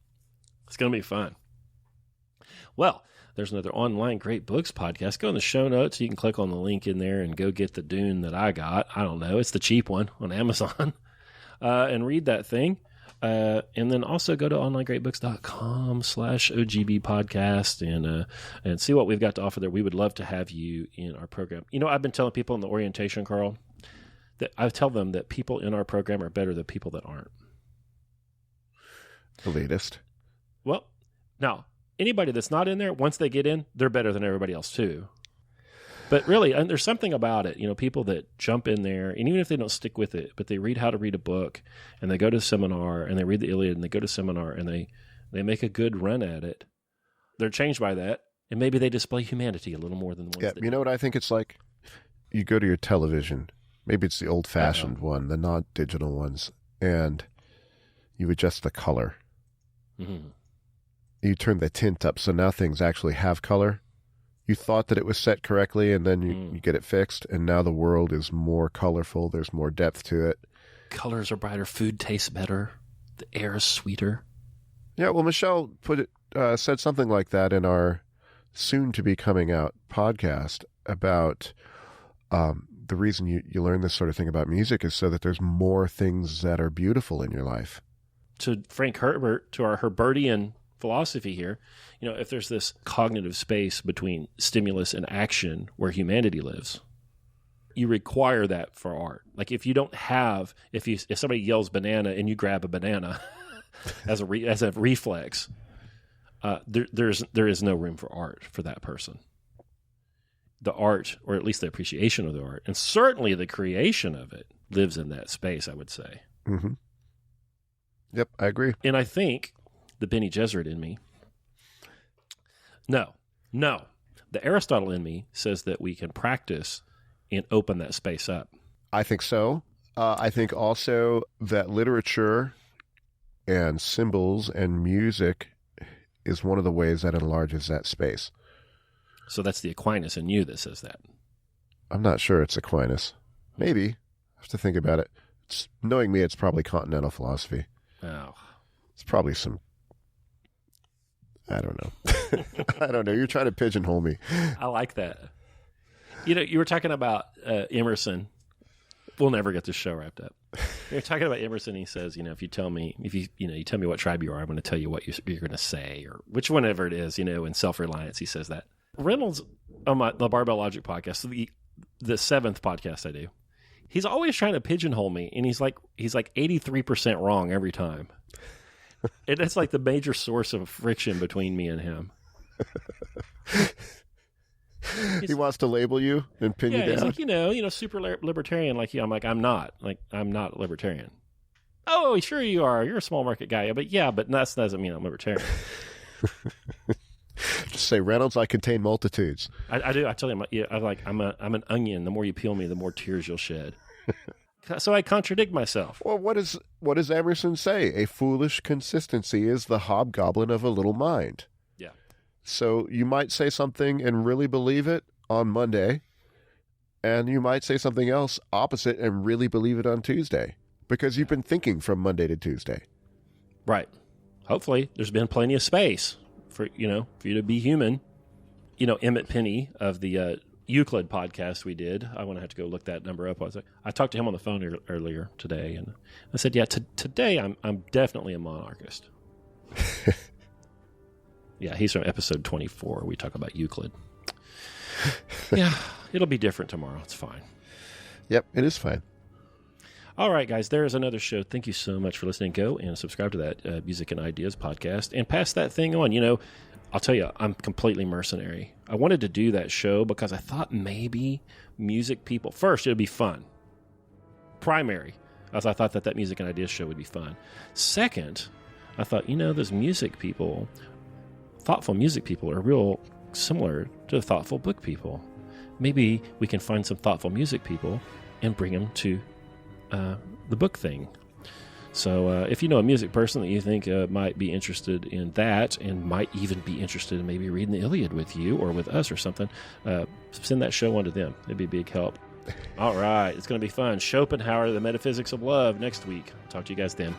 It's going to be fun. Well, there's another online Great Books podcast. Go in the show notes. You can click on the link in there and go get the Dune that I got. I don't know. It's the cheap one on Amazon. And read that thing. And then also go to onlinegreatbooks.com/OGB podcast and see what we've got to offer there. We would love to have you in our program. You know, I've been telling people in the orientation, Karl, that I tell them that people in our program are better than people that aren't. The latest. Well, now, anybody that's not in there, once they get in, they're better than everybody else too. But really, and there's something about it, you know, people that jump in there, and even if they don't stick with it, but they read how to read a book, and they go to seminar, and they read the Iliad, and they go to seminar, and they make a good run at it, they're changed by that, and maybe they display humanity a little more than the ones that you know what I think it's like? You go to your television, maybe it's the old-fashioned one, the not-digital ones, and you adjust the color. Mm-hmm. You turn the tint up, so now things actually have color. You thought that it was set correctly, and then you get it fixed, and now the world is more colorful. There's more depth to it. Colors are brighter. Food tastes better. The air is sweeter. Yeah, well, Michelle said something like that in our soon-to-be-coming-out podcast about the reason you learn this sort of thing about music is so that there's more things that are beautiful in your life. To Frank Herbert, to our Herbertian philosophy here, you know, if there's this cognitive space between stimulus and action where humanity lives, you require that for art. Like if you don't have, if somebody yells banana and you grab a banana as a reflex, there is no room for art for that person. The art, or at least the appreciation of the art, and certainly the creation of it, lives in that space, I would say. Mm-hmm. Yep, I agree. And I think the Bene Gesserit in me, no, the Aristotle in me says that we can practice and open that space up. I think so. I think also that literature and symbols and music is one of the ways that enlarges that space. So that's the Aquinas in you that says that. I'm not sure it's Aquinas. Maybe. I have to think about it. Knowing me, it's probably continental philosophy. Oh. It's probably some... I don't know. I don't know. You're trying to pigeonhole me. I like that. You know, you were talking about Emerson. We'll never get this show wrapped up. You're talking about Emerson. He says, you know, if you tell me what tribe you are, I'm going to tell you what you're going to say, or whenever it is, you know, in Self-Reliance, he says that. Reynolds on the Barbell Logic podcast, the 7th podcast I do, he's always trying to pigeonhole me, and he's like 83% wrong every time. And that's like the major source of friction between me and him. He wants to label you and pin you down. He's like, you know, super libertarian like you. I'm like, I'm not libertarian. Oh, sure you are. You're a small market guy. But that doesn't mean I'm libertarian. Just say, Reynolds, I contain multitudes. I do. I tell him, I'm an onion. The more you peel me, the more tears you'll shed. So I contradict myself. Well, what does Emerson say? A foolish consistency is the hobgoblin of a little mind. Yeah. So you might say something and really believe it on Monday, and you might say something else opposite and really believe it on Tuesday. because you've been thinking from Monday to Tuesday. Right. Hopefully there's been plenty of space for you to be human. Emmett Penny of the Euclid podcast we did. I want to have to go look that number up. I talked to him on the phone earlier today, and I said, yeah, today I'm definitely a monarchist. Yeah, he's from episode 24. We talk about Euclid. Yeah, it'll be different tomorrow. It's fine. Yep, it is fine. All right, guys, there is another show. Thank you so much for listening. Go and subscribe to that Music and Ideas podcast and pass that thing on. I'll tell you, I'm completely mercenary. I wanted to do that show because I thought maybe music people, first, it would be fun. Primary, as I thought that Music and Ideas show would be fun. Second, I thought, those music people, thoughtful music people, are real similar to thoughtful book people. Maybe we can find some thoughtful music people and bring them to the book thing. So if you know a music person that you think might be interested in that and might even be interested in maybe reading the Iliad with you or with us or something, send that show on to them. It'd be a big help. All right. It's going to be fun. Schopenhauer, The Metaphysics of Love, next week. Talk to you guys then.